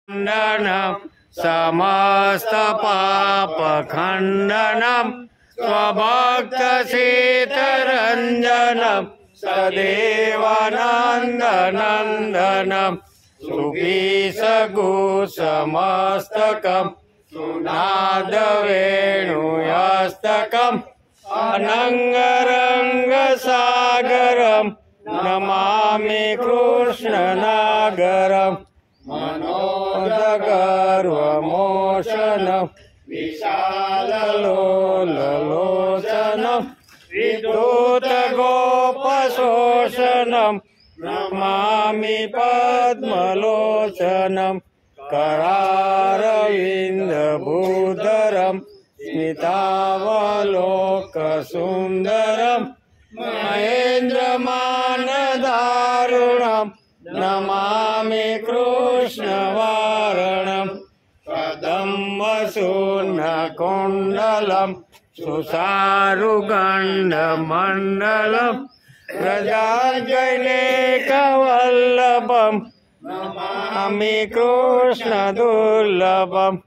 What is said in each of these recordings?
खण्डनं समस्त पाप खण्डनं स्वभक्तसीतरञ्जनं सदेवानन्दनन्दनं सुपीसगुसमस्तकं सुनादवेणुयास्तकम् अनङ्गरङ्गसागरं नमामि कृष्णनागरं मनोदगर्वमोचनं विशाललोललोचनं विद्युतगोपशोषनं नमामि पद्मलोचनं करारविन्दभूधरं स्मितावलोकसुन्दरं महेन्द्रमानदारुणं नमामि कृष्णवारणं कदम्बशूर्णकुण्डलं सुसारुगण्डमण्डलं व्रजाजनैकवल्लभं नमामि कृष्णदुर्लभम्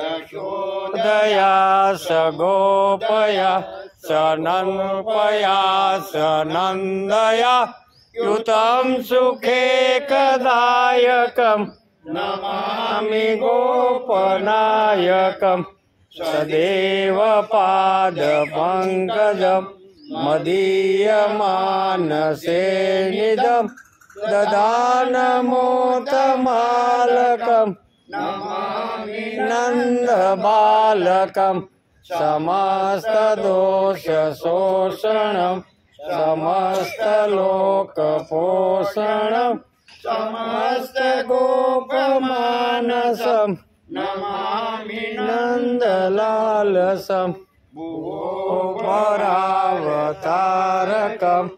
यशोदया स गोपया स नन्दया स नन्दया युतं सुखेकदायकं नमामि गोपनायकं सदेव पादपङ्कजं मदीयमानसे निजं ददानमोतमालकम् नमामि नन्दबालकं समस्तदोषशोषणं समस्तलोकपोषणं समस्तगोपमानसं नमामि नन्दलालसं भुवोपरावतारकम्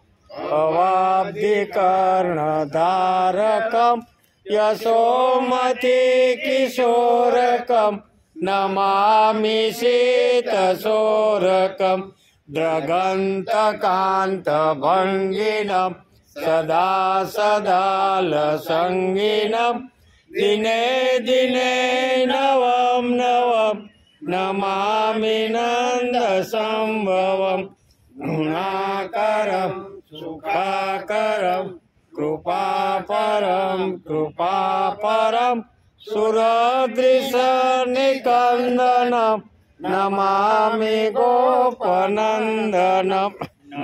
भवाब्धिकर्णधारकम् यशोमति किशोरकं नमामि शीतशोरकं द्रगन्तकान्तभङ्गिनं सदा सदालसङ्गिनं दिने दिने नवं नवं नमामि नन्दसम्भवं गुणाकरं सुखाकरं कृपापरं सुरदृशनिकन्दनं नमामि गोपनन्दनं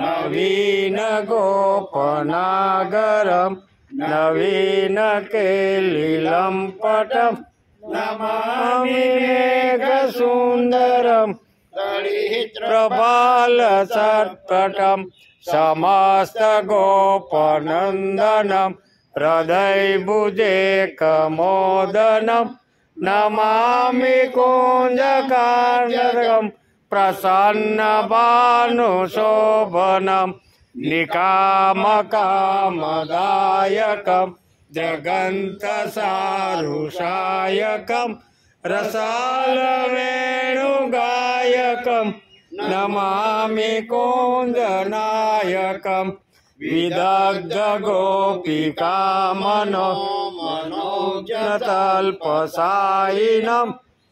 नवीनगोपनागरं नवीनकेलिलम्पटं नमामि मेघसुन्दरं प्रबालसत्पटं समस्तगोपनन्दनं हृदयभुजेकमोदनं नमामि कुञ्जकान्तकं प्रसन्नभानुशोभनं निकामकामदायकं जगन्तसारुषायकं रसालवेणुगायकं नमामि कुञ्जनायकं विदग्धगोपिकामनोमनोजतल्पसायिनं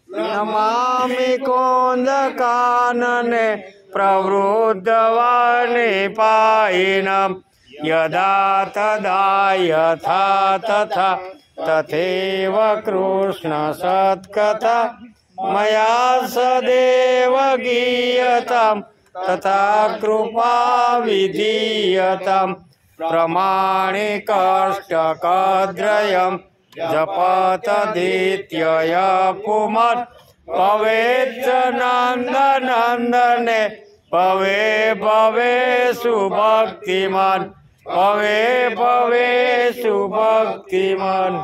नमामि कुञ्जकानने प्रवृद्धवानिपायिनं यदा तदा यथा तथा तथैव कृष्णसत्कथा मया सदैव गीयताम् तथा कृपा विधीयताम् प्रमाणिकष्टकद्रयं जपतदित्यय पुमत् भवेच्च नन्दनन्दने भवे भवे सुभक्तिमान् भवे भवे सुभक्तिमान्।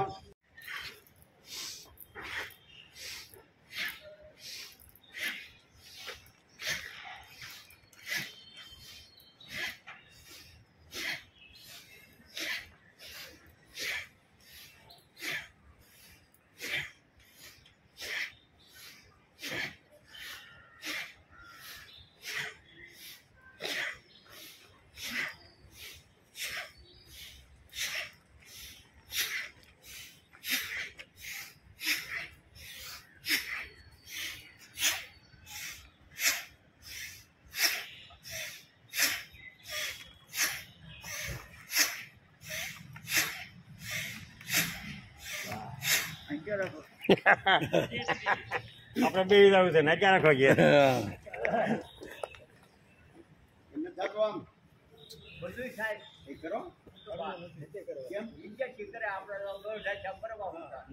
આપણે બે જવું છે ને ક્યાં રાખવા ગયા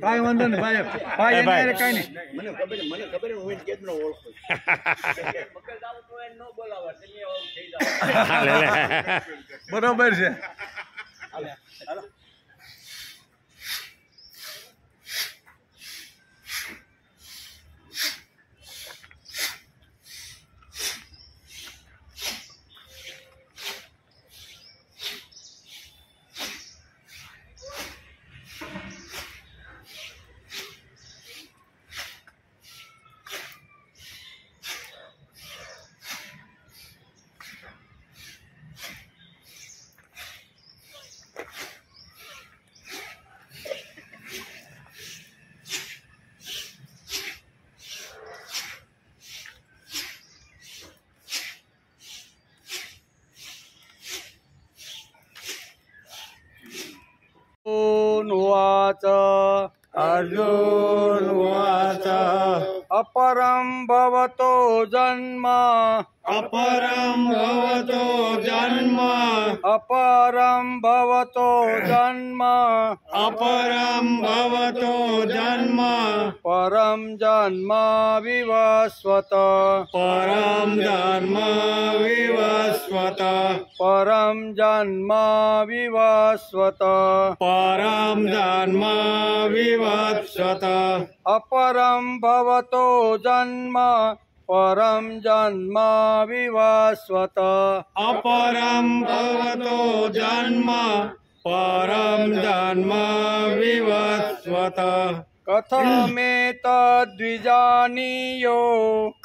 કાંઈ વાંધો નહીં ભાઈ ભાઈ ભાઈ. કાંઈ નહીં મને ખબર હું કેતનો ઓળખું બરોબર છે उवाच अर्जुन उवाच अपरं भवतो जन्म अपरं भवतो जन्म अपरं भवतो जन्म अपरं भवतो जन्म परं जन्म विवस्वत परं जन्म विवस्वत परं जन्म विवस्वत परं जन्म विवस्वत अपरं भवतो जन्म परं जन्म विवस्वत अपरं भवतो जन्म परं जन्म विवस्वत कथमेतद्विजानीयो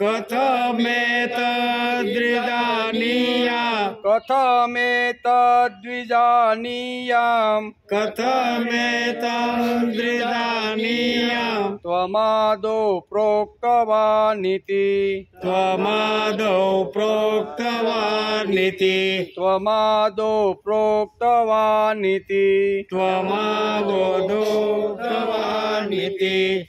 कथमेतद्विजानीया कथमेतद्विजानीयां कथमेतद्विजानीयां त्वमादौ प्रोक्तवानिति त्वमादौ प्रोक्तवानिति त्वमादौ प्रोक्तवानिति त्वमादोक्तवानिति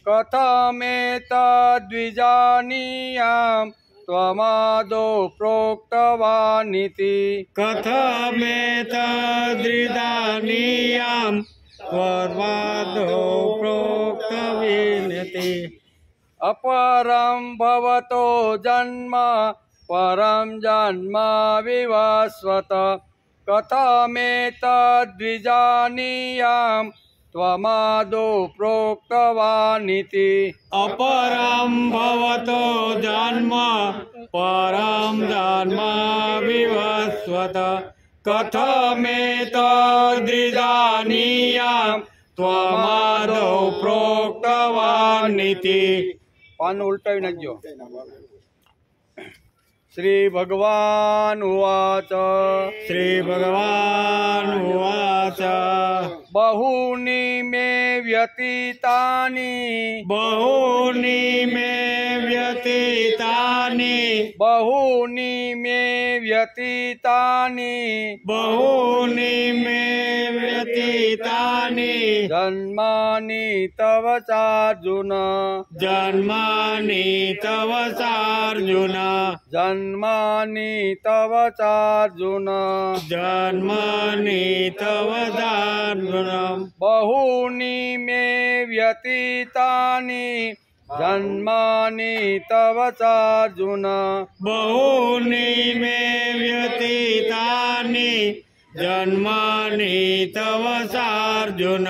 कथमेतद्विजानीयां त्वमादौ प्रोक्तवानिति कथमेतद्विजानीयां त्वमादौ प्रोक्तवानिति अपरं भवतो जन्म परं जन्म विवस्वत कथमेतद्विजानीयां त्वमादौ प्रोक्तवानिति अपरं भवतो जन्म परं जन्म विवस्वत कथमेतद्विजानीयां त्वमादौ प्रोक्तवानिति पान उल्टावी नाखजो श्री भगवान उवाच श्री भगवान उवाच बहूनि मे व्यतीतानि बहूनि मे व्यतीतानि बहूनि मे व्यतीतानि बहूनि मे व्यतीतानि जन्मानि तव चार्जुन जन्मानि तव चार्जुन जन्मानि तव चार्जुन जन्मानि तव चार्जुन बहूनि मे व्यतीतानि जन्मानि तव चार्जुन बहूनि मे व्यतीतानि जन्मानि तव चार्जुन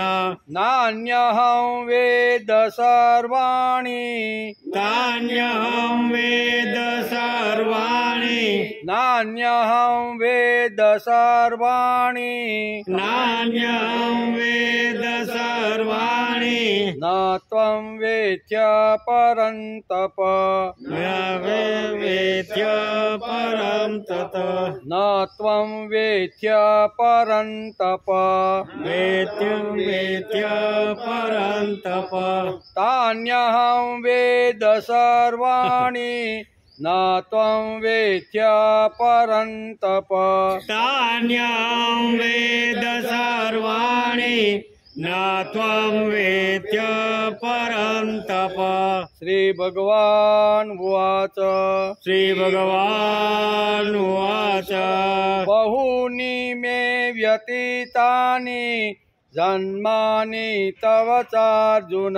नान्यहं वेद सर्वाणि तान्यहं वेद सर्वाणि नान्यहं वेद सर्वाणि नान्यहं वेद सर्वाणि न त्वं वेत्य परन्तप न वेत्य परं तत न त्वं वेत्य परन्तप वेत्य परं तप तान्यहं वेद सर्वाणि न त्वं वेत्य परन्तप तान्यहं वेद सर्वाणि न त्वं वेत्य परन्तप। श्रीभगवानुवाच श्रीभगवानुवाच बहूनि मे व्यतीतानि जन्मानि तव चार्जुन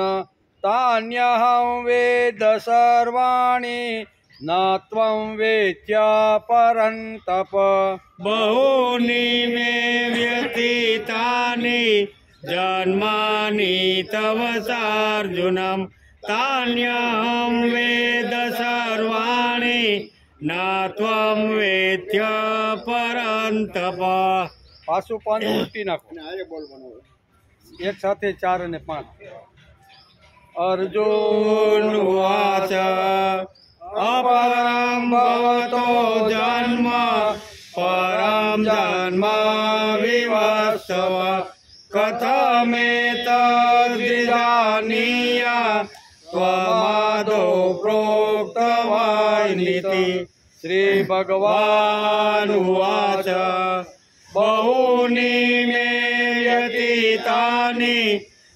तान्यहं वेद सर्वाणि न त्वं वेत्य परन्तप। बहूनि मे व्यतीतानि जन्मानि तव चार्जुनं तान्यहं वेद सर्वाणि न त्वं वेत्य परन्तप। પાછું પાંચ ઉલટી નાખો અને હારે બોલવાનું હોય. એક સાથે 4 અને 5. अर्जुनुवाच अपरं भवतो जन्म परं जन्म विवस्व कथमेतद्विजानीया त्वमादौ प्रोक्तवानिति। श्रीभगवानुवाच बहूनि मे व्यतीतानि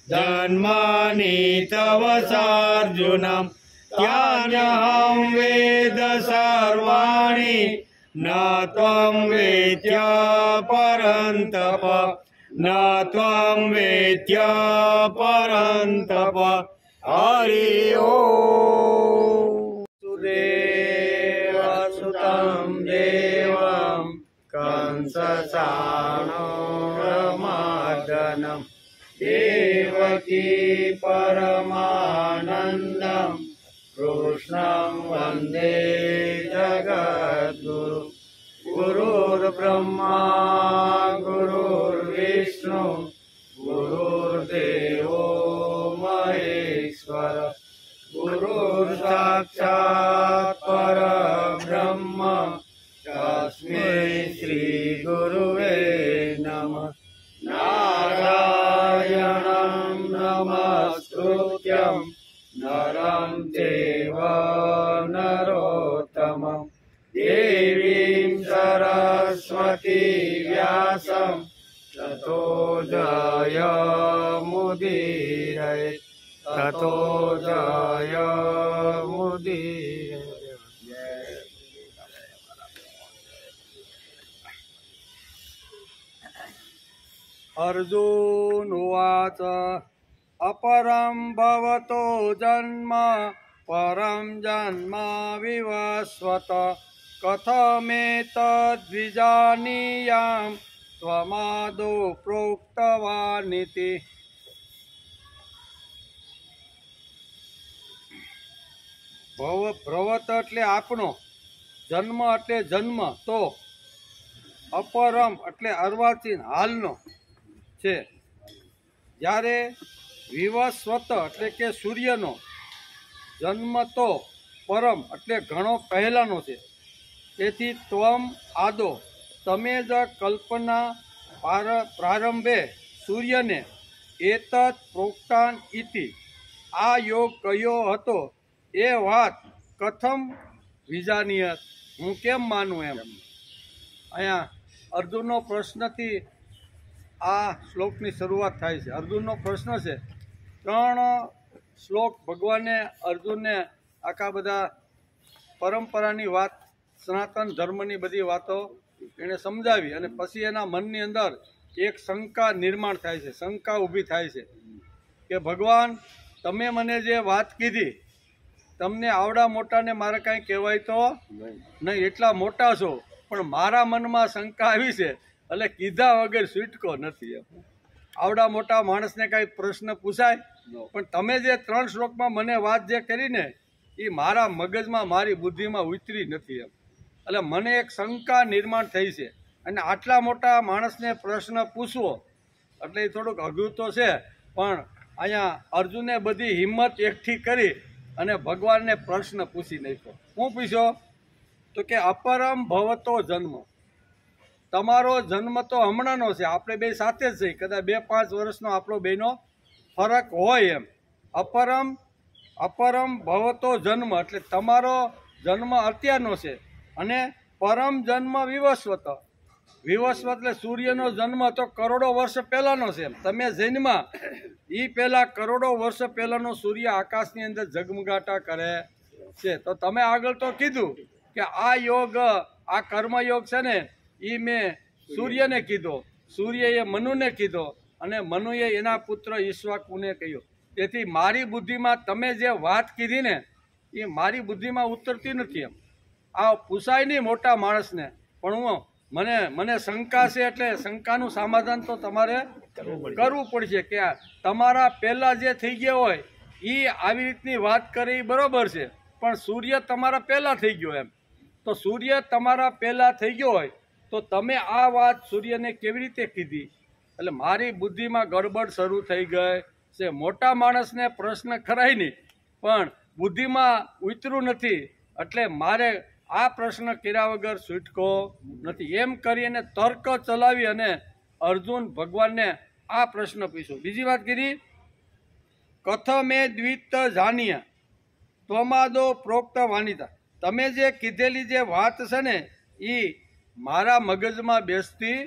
जन्मानि तव चार्जुनं तान्यहं वेद सर्वाणि न त्वं वेत्य परन्तप। न त्वं वेत्य परन्तप। हरि ओम्। सुदेवसुतं देवं कंसचाणूरमर्दनं देवकी परमानन्दं कृष्णं वन्दे जगद्गुरु। गुरुर्ब्रह्मा गुरुर्विष्णु गुरुर्देवो महेश्वर गुरुर्साक्षात् परब्रह्म तस्मै श्रीगुरुवे नमः। नारायणं नमस्कृत्यं नरं चैव नरोत्तमं देवीं सरस्वती व्यासं ततो जयमुदीरये ततो जयमुदीरये। अर्जुनुवाच अपरं भवतो जन्म परं जन्म विवस्वत कथमेतद्विजानीयां त्वमादौ प्रोक्तवानिति। ભવત એટલે આપણો, જન્મ એટલે જન્મ, તો અપરમ એટલે અર્વાચીન હાલનો છે. જ્યારે વિવસ્વત એટલે કે સૂર્યનો જન્મ તો પરમ એટલે ઘણો પહેલાંનો છે. તેથી ત્વમ આદો તમે જ કલ્પના પ્રારંભે સૂર્યને એતત પ્રોક્તાન ઇતિ આ યોગ કહ્યો હતો એ વાત કથમ વિજાનીયત હું કેમ માનું એમ. અહીંયા અર્જુનનો પ્રશ્નથી આ શ્લોકની શરૂઆત થાય છે. અર્જુનનો પ્રશ્ન છે. 3 શ્લોક ભગવાને અર્જુનને આખા બધા પરંપરાની વાત, સનાતન ધર્મની બધી વાતો એણે સમજાવી અને પછી એના મનની અંદર એક શંકા નિર્માણ થાય છે, શંકા ઊભી થાય છે કે ભગવાન તમે મને જે વાત કીધી, તમને આવડા મોટાને મારે કાંઈ કહેવાય તો નહીં, એટલા મોટા છો, પણ મારા મનમાં શંકા આવી છે એટલે કીધા વગર છૂટકો નથી. આવડા મોટા માણસને કાંઈ પ્રશ્ન પૂછાય, પણ તમે જે 3 શ્લોકમાં મને વાત જે કરીને એ મારા મગજમાં, મારી બુદ્ધિમાં ઉતરી નથી એમ. એટલે મને એક શંકા નિર્માણ થઈ છે અને આટલા મોટા માણસને પ્રશ્ન પૂછવો એટલે એ થોડુંક અઘરું તો છે. પણ અહીંયા અર્જુને બધી હિંમત એકઠી કરી અને ભગવાનને પ્રશ્ન પૂછી નાખ્યો. શું પૂછ્યો? તો કે અપરમ ભવતો જન્મ, તમારો જન્મ તો હમણાંનો છે, આપણે બે સાથે જ છીએ, કદાચ 2-5 વર્ષનો આપણો બેનો ફરક હોય એમ. અપરમ ભવતો જન્મ એટલે તમારો જન્મ અત્યારનો છે અને પરમ જન્મ વિવસ્વત વિવસ્વત એટલે સૂર્યનો જન્મ તો કરોડો વર્ષ પહેલાનો છે. તમે જન્મ એ પહેલા કરોડો વર્ષ પહેલાનો સૂર્ય આકાશની અંદર ઝગમગાટા કરે છે. તો તમે આગળ તો કીધું કે આ યોગ, આ કર્મયોગ છે ને, એ મેં સૂર્યને કીધો, સૂર્યએ મનુને કીધો અને મનુએ એના પુત્ર ઈશ્વાકુને કહ્યો. તેથી મારી બુદ્ધિમાં તમે જે વાત કીધી ને એ મારી બુદ્ધિમાં ઉતરતી નથી. એમ આ પૂછાય નહીં મોટા માણસને, પણ મને શંકા છે, એટલે શંકાનું સમાધાન તો તમારે કરવું પડશે કે તમારા પહેલાં જે થઈ ગયા હોય એ આવી રીતની વાત કરે એ બરાબર છે, પણ સૂર્ય તમારા પહેલાં થઈ ગયો. એમ તો સૂર્ય તમારા પહેલાં થઈ ગયો હોય તો તમે આ વાત સૂર્યને કેવી રીતે કીધી? એટલે મારી બુદ્ધિમાં ગડબડ શરૂ થઈ ગઈ છે. મોટા માણસને પ્રશ્ન ખરાય નહીં, પણ બુદ્ધિમાં ઉતરું નથી, એટલે મારે આ પ્રશ્ન કર્યા વગર છૂટકો નથી. એમ કરીને તર્ક ચલાવી અને અર્જુન ભગવાનને આ પ્રશ્ન પૂછ્યો. બીજી વાત કીધી, કથમે દ્વિત જાનીય ત્વમાદો પ્રોક્ત વાનિતા. તમે જે કીધેલી જે વાત છે ને એ મારા મગજમાં બેસતી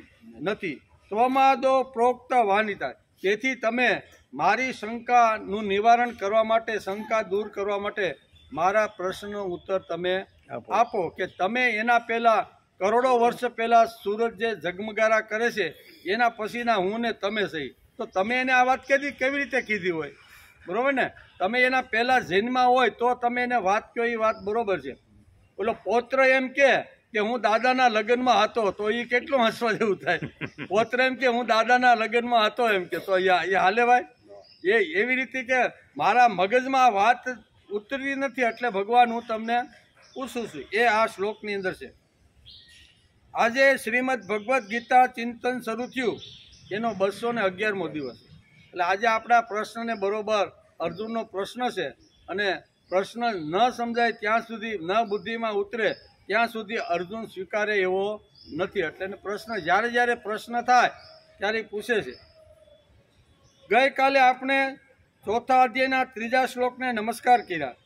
નથી. ત્વમાદો પ્રોક્ત વાનિતા. તેથી તમે મારી શંકાનું નિવારણ કરવા માટે, શંકા દૂર કરવા માટે મારા પ્રશ્નનો ઉત્તર તમે આપો કે તમે એના પહેલાં કરોડો વર્ષ પહેલાં સૂરજ જે ઝગમગારા કરે છે એના પછીના હું ને તમે સહી. તો તમે એને આ વાત કેવી રીતે કીધી હોય? બરાબર ને? તમે એના પહેલાં જન્મા હોય તો તમે એને વાત કહો, એ વાત બરાબર છે. ઓલો પૌત્ર એમ કે હું દાદાના લગ્નમાં હતો, તો એ કેટલું હસવા જેવું થાય. પૌત્ર એમ કે હું દાદાના લગ્નમાં હતો, એમ કે તો એ હાલે ભાઈ? એવી રીતે કે મારા મગજમાં વાત ઉતરી નથી, એટલે ભગવાન હું તમને પૂછું છું. એ આ શ્લોકની અંદર છે. આજે શ્રીમદ ભગવદ્ ગીતા ચિંતન શરૂ થયું એનો 211મો દિવસ. એટલે આજે આપણા પ્રશ્નને બરોબર અર્જુનનો પ્રશ્ન છે, અને પ્રશ્ન ન સમજાય ત્યાં સુધી, ન બુદ્ધિમાં ઉતરે ત્યાં સુધી અર્જુન સ્વીકારે એવો નથી. એટલે પ્રશ્ન જ્યારે પ્રશ્ન થાય ત્યારે પૂછે છે. ગઈકાલે આપણે ચોથા અધ્યાયના 3જા શ્લોકને નમસ્કાર કર્યા.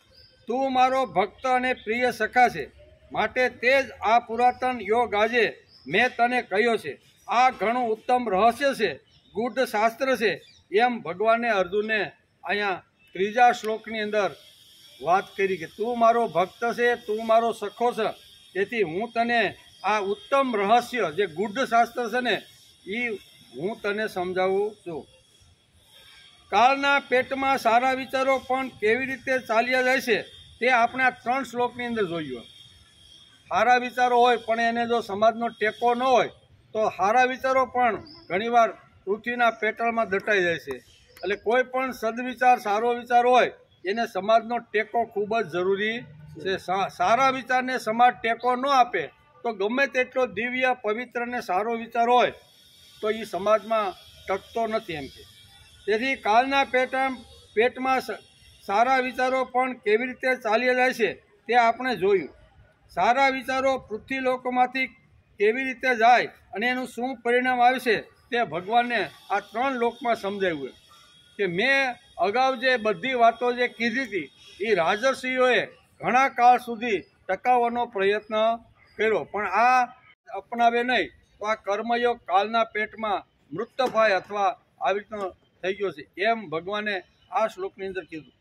તું મારો ભક્ત અને પ્રિય સખા છે, માટે તે જ આ પુરાતન યોગ આજે મેં તને કહ્યો છે. આ ઘણું ઉત્તમ રહસ્ય છે, ગૂઢ શાસ્ત્ર છે, એમ ભગવાને અર્જુનને અહીંયા 3જા શ્લોકની અંદર વાત કરી કે તું મારો ભક્ત છે, તું મારો સખો છે, તેથી હું તને આ ઉત્તમ રહસ્ય જે ગૂઢ શાસ્ત્ર છે ને એ હું તને સમજાવું છું. કાળના પેટમાં સારા વિચારો પણ કેવી રીતે ચાલ્યા જાય છે તે આપણે આ 3 શ્લોકની અંદર જોયું. સારા વિચારો હોય પણ એને જો સમાજનો ટેકો ન હોય તો સારા વિચારો પણ ઘણીવાર પૃથ્વીના પેટાળમાં દટાઈ જાય છે. એટલે કોઈ પણ સદવિચાર, સારો વિચાર હોય એને સમાજનો ટેકો ખૂબ જ જરૂરી છે. સારા વિચારને સમાજ ટેકો ન આપે તો ગમે તેટલો દિવ્ય, પવિત્ર અને સારો વિચાર હોય તો એ સમાજમાં ટકતો નથી. એમ કે તેથી કાળના પેટમાં સારા વિચારો પણ કેવી રીતે ચાલ્યા જાય છે તે આપણે જોયું. સારા વિચારો પૃથ્વી લોકોમાંથી કેવી રીતે જાય અને એનું શું પરિણામ આવે છે તે ભગવાને આ 3 લોકમાં સમજાવ્યું. કે મેં અગાઉ જે બધી વાતો જે કીધી હતી એ રાજર્ષિઓએ ઘણા કાળ સુધી ટકાવવાનો પ્રયત્ન કર્યો, પણ આ અપનાવે નહીં તો આ કર્મયોગ કાળના પેટમાં મૃતભાય અથવા આવી રીતનો થઈ ગયો છે, એમ ભગવાને આ શ્લોકની અંદર કીધું.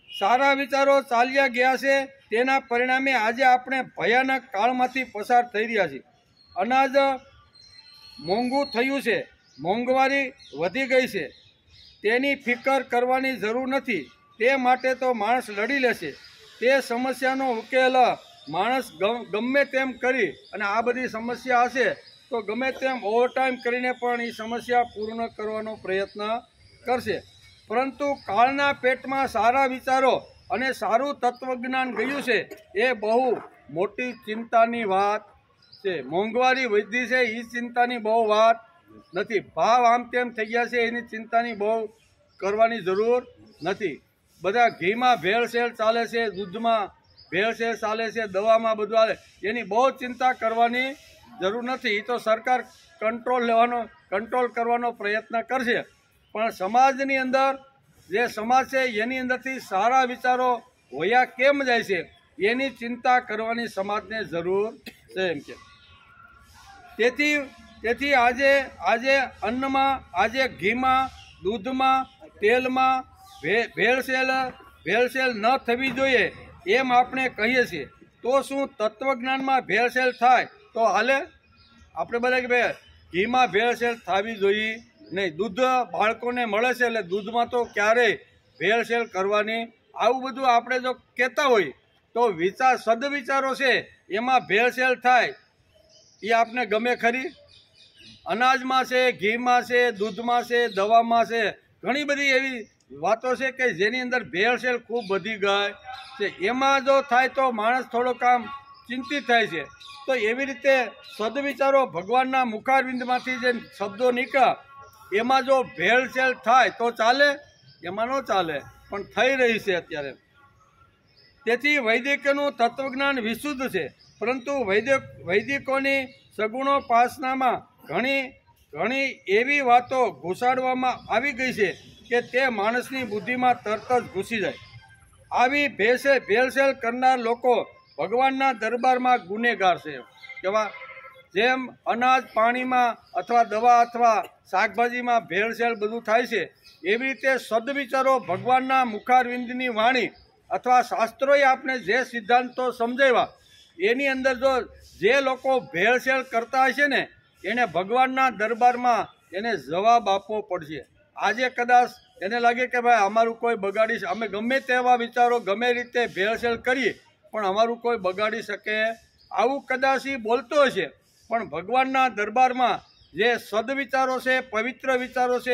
સારા વિચારો ચાલ્યા ગયા છે, તેના પરિણામે આજે આપણે ભયાનક કાળમાંથી પસાર થઈ રહ્યા છીએ. અનાજ મોંઘું થયું છે, મોંઘવારી વધી ગઈ છે, તેની ફિકર કરવાની જરૂર નથી. તે માટે તો માણસ લડી લેશે. તે સમસ્યાનો ઉકેલ માણસ ગમે તેમ કરી અને આ બધી સમસ્યા હશે તો ગમે તેમ ઓવરટાઈમ કરીને પણ એ સમસ્યા પૂર્ણ કરવાનો પ્રયત્ન કરશે. પરંતુ કાળના પેટમાં સારા વિચારો અને સારું તત્વજ્ઞાન ગયું છે એ બહુ મોટી ચિંતાની વાત છે. મોંઘવારી વધી છે એ ચિંતાની બહુ વાત નથી. ભાવ આમ તેમ થઈ ગયા છે એની ચિંતાની બહુ કરવાની જરૂર નથી. બધા ઘીમાં ભેળસેળ ચાલે છે, દૂધમાં ભેળસેળ ચાલે છે, દવામાં બધું આવે, એની બહુ ચિંતા કરવાની જરૂર નથી. એ તો સરકાર કંટ્રોલ કરવાનો પ્રયત્ન કરશે, પણ સમાજની અંદર જે સમાજ છે એની અંદરથી સારા વિચારો વયા કેમ જાય છે એની ચિંતા કરવાની સમાજને જરૂર છે. એમ કે તેથી આજે અન્નમાં, આજે ઘીમાં, દૂધમાં, તેલમાં ભેળસેળ ન થવી જોઈએ એમ આપણે કહીએ છીએ. તો શું તત્વજ્ઞાનમાં ભેળસેળ થાય તો હાલે? આપણે બધા કે ભાઈ ઘીમાં ભેળસેળ થવી જોઈએ નહીં. દૂધ બાળકોને મળે છે એટલે દૂધમાં તો ક્યારેય ભેળસેળ કરવાની, આવું બધું આપણે જો કહેતા હોય તો સદવિચારો છે એમાં ભેળસેળ થાય એ આપને ગમે ખરી? અનાજમાં છે, ઘીમાં છે, દૂધમાં છે, દવામાં છે, ઘણી બધી એવી વાતો છે કે જેની અંદર ભેળસેળ ખૂબ વધી ગઈ છે. એમાં જો થાય તો માણસ થોડોક આમ ચિંતિત થાય છે. તો એવી રીતે સદવિચારો ભગવાનના મુખારવિંદમાંથી જે શબ્દો નીકળ્યા એમાં જો ભેળસેળ થાય તો ચાલે? એમાં ન ચાલે, પણ થઈ રહી છે અત્યારે. તેથી વૈદિકનું તત્વજ્ઞાન વિશુદ્ધ છે, પરંતુ વૈદિકોની સગુણોપાસનામાં ઘણી એવી વાતો ઘુસાડવામાં આવી ગઈ છે કે તે માણસની બુદ્ધિમાં તરત જ ઘૂસી જાય. આવી ભેળસેળ કરનાર લોકો ભગવાનના દરબારમાં ગુનેગાર છે. કેવા? જેમ અનાજ પાણીમાં અથવા દવા અથવા શાકભાજીમાં ભેળસેળ બધું થાય છે, એવી રીતે સદવિચારો ભગવાનના મુખારવિંદની વાણી અથવા શાસ્ત્રોએ આપણે જે સિદ્ધાંતો સમજાવ્યા એની અંદર જો જે લોકો ભેળસેળ કરતા હશે ને એને ભગવાનના દરબારમાં એને જવાબ આપવો પડશે. આજે કદાચ એને લાગે કે ભાઈ અમારું કોઈ બગાડી, અમે ગમે તેવા વિચારો ગમે રીતે ભેળસેળ કરીએ પણ અમારું કોઈ બગાડી શકે, આવું કદાચ એ બોલતો હશે. પણ ભગવાનના દરબારમાં જે સદવિચારો છે, પવિત્ર વિચારો છે,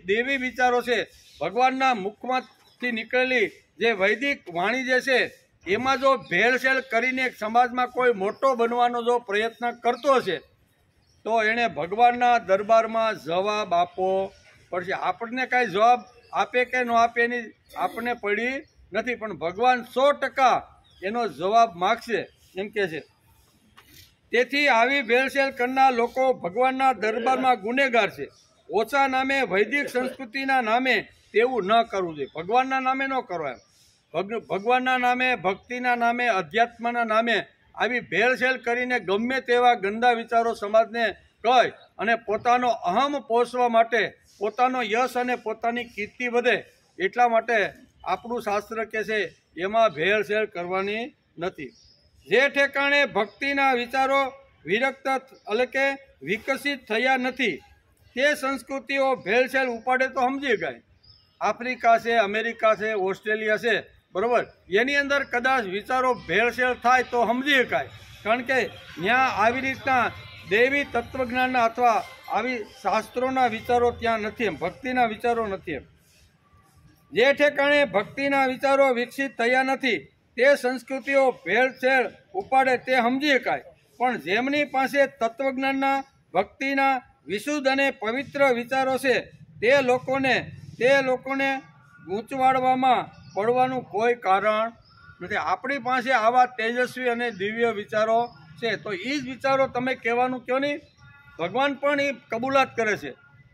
દેવી વિચારો છે, ભગવાનના મુખમાંથી નીકળેલી જે વૈદિક વાણી જે છે એમાં જો ભેળસેળ કરીને સમાજમાં કોઈ મોટો બનવાનો જો પ્રયત્ન કરતો હશે તો એણે ભગવાનના દરબારમાં જવાબ આપવો પડશે. આપણને કાંઈ જવાબ આપે કે ન આપે એની આપણને પડી નથી, પણ ભગવાન 100% એનો જવાબ માગશે એમ કે છે. તેથી આવી ભેળસેળ કરનાર લોકો ભગવાનના દરબારમાં ગુનેગાર છે. ઓછા નામે વૈદિક સંસ્કૃતિના નામે તેવું ન કરવું જોઈએ. ભગવાનના નામે ન કરો એમ. ભગવાનના નામે, ભક્તિના નામે, અધ્યાત્મના નામે આવી ભેળસેળ કરીને ગમે તેવા ગંદા વિચારો સમાજને કહી અને પોતાનો અહમ પોષવા માટે, પોતાનો યશ અને પોતાની કીર્તિ વધે એટલા માટે આપણું શાસ્ત્ર કહે છે એમાં ભેળસેળ કરવાની નથી. જે ઠેકાણે ભક્તિના વિચારો એટલે કે વિકસિત થયા નથી તે સંસ્કૃતિઓ ભેળસેળ ઉપાડે તો સમજી ગઈ. આફ્રિકા છે, અમેરિકા છે, ઓસ્ટ્રેલિયા છે, બરાબર, એની અંદર કદાચ વિચારો ભેળસેળ થાય તો સમજી શકાય, કારણ કે ત્યાં આવી રીતના દેવી તત્વજ્ઞાનના અથવા આવી શાસ્ત્રોના વિચારો ત્યાં નથી એમ, ભક્તિના વિચારો નથી એમ. જે ઠેકાણે ભક્તિના વિચારો વિકસિત થયા નથી તે સંસ્કૃતિઓ ભેળસેળ ઉપાડે તે સમજી શકાય, પણ જેમની પાસે તત્વજ્ઞાનના, ભક્તિના વિશુદ્ધ અને પવિત્ર વિચારો છે તે લોકોને ગૂંચવાડવામાં પડવાનું કોઈ કારણ નથી. આપણી પાસે આવા તેજસ્વી અને દિવ્ય વિચારો છે તો એ જ વિચારો તમે કહેવાનું કહો નહીં. ભગવાન પણ એ કબૂલાત કરે છે.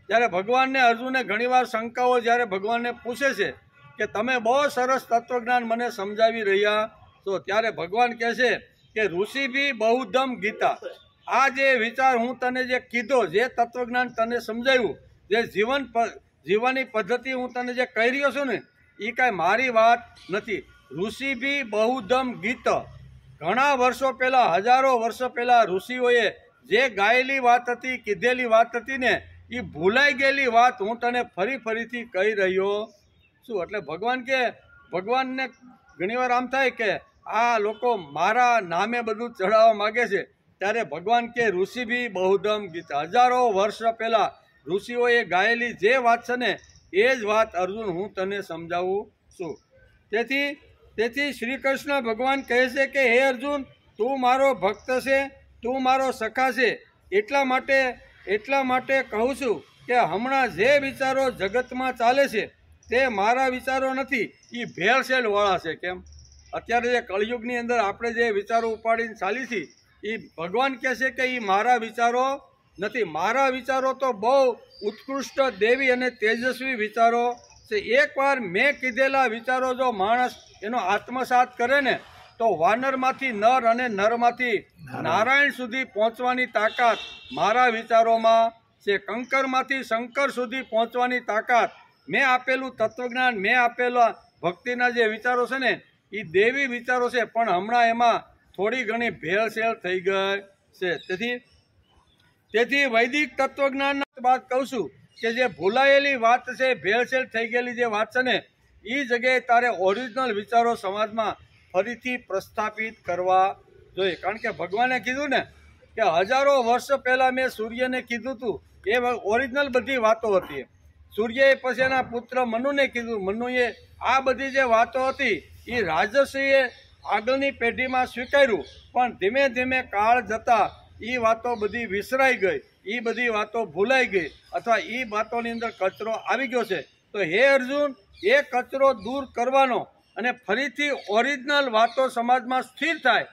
જ્યારે ભગવાનને અર્જુને ઘણીવાર શંકાઓ જ્યારે ભગવાનને પૂછે છે કે તમે બહુ સરસ તત્વજ્ઞાન મને સમજાવી રહ્યા છો, ત્યારે ભગવાન કહે છે કે ઋષિ ભી બહુધમ ગીતા, આ જે વિચાર હું તને જે કીધો, જે તત્વજ્ઞાન તને સમજાવ્યું, જે જીવનની પદ્ધતિ હું તને જે કહી રહ્યો છું ને એ કાંઈ મારી વાત નથી. ઋષિ ભી બહુધમ ગીત, ઘણા વર્ષો પહેલાં, હજારો વર્ષો પહેલાં ઋષિઓએ જે ગાયેલી વાત હતી, કીધેલી વાત હતી ને એ ભૂલાઈ ગયેલી વાત હું તને ફરીથી કહી રહ્યો છું. એટલે ભગવાનને ઘણીવાર આમ થાય કે આ લોકો મારા નામે બધું ચડાવવા માગે છે, ત્યારે ભગવાન કે ઋષિ ભી બહુધમ ગીતા, હજારો વર્ષ પહેલાં ઋષિઓએ ગાયેલી જે વાત છે ને એ જ વાત અર્જુન હું તને સમજાવું છું. તેથી શ્રી કૃષ્ણ ભગવાન કહે છે કે હે અર્જુન, તું મારો ભક્ત છે, તું મારો સખા છે, એટલા માટે કહું છું કે હમણાં જે વિચારો જગતમાં ચાલે છે તે મારા વિચારો નથી, એ ભેળસેળવાળા છે. કેમ? અત્યારે જે કળિયુગની અંદર આપણે જે વિચારો ઉપાડીને ચાલી છે એ ભગવાન કહે છે કે એ મારા વિચારો નથી. મારા વિચારો તો બહુ ઉત્કૃષ્ટ, દેવી અને તેજસ્વી વિચારો છે. એકવાર મેં કીધેલા વિચારો જો માણસ એનો આત્મસાત કરે ને તો વાનરમાંથી નર અને નરમાંથી નારાયણ સુધી પહોંચવાની તાકાત મારા વિચારોમાં છે. કંકરમાંથી શંકર સુધી પહોંચવાની તાકાત મેં આપેલું તત્વજ્ઞાન, મેં આપેલા ભક્તિના જે વિચારો છે ને એ દેવી વિચારો છે, પણ હમણાં એમાં થોડી ઘણી ભેળસેળ થઈ ગઈ છે. તેથી વૈદિક તત્વજ્ઞાનના વાત કહું છું કે જે ભૂલાયેલી વાત છે, ભેળસેળ થઈ ગયેલી જે વાત છે ને એ જગ્યાએ તારે ઓરિજિનલ વિચારો સમાજમાં ફરીથી પ્રસ્થાપિત કરવા જોઈએ. કારણ કે ભગવાને કીધું ને કે હજારો વર્ષ પહેલાં મેં સૂર્યને કીધું હતું, એ ઓરિજિનલ બધી વાતો હતી. સૂર્યએ પછી એના પુત્ર મનુને કીધું, મનુએ આ બધી જે વાતો હતી એ રાજર્ષિએ આગળની પેઢીમાં સ્વીકાર્યું, પણ ધીમે ધીમે કાળ જતાં એ વાતો બધી વિસરાઈ ગઈ, એ બધી વાતો ભૂલાઈ ગઈ, અથવા એ વાતોની અંદર કચરો આવી ગયો છે. તો હે અર્જુન, એ કચરો દૂર કરવાનો અને ફરીથી ઓરિજિનલ વાતો સમાજમાં સ્થિર થાય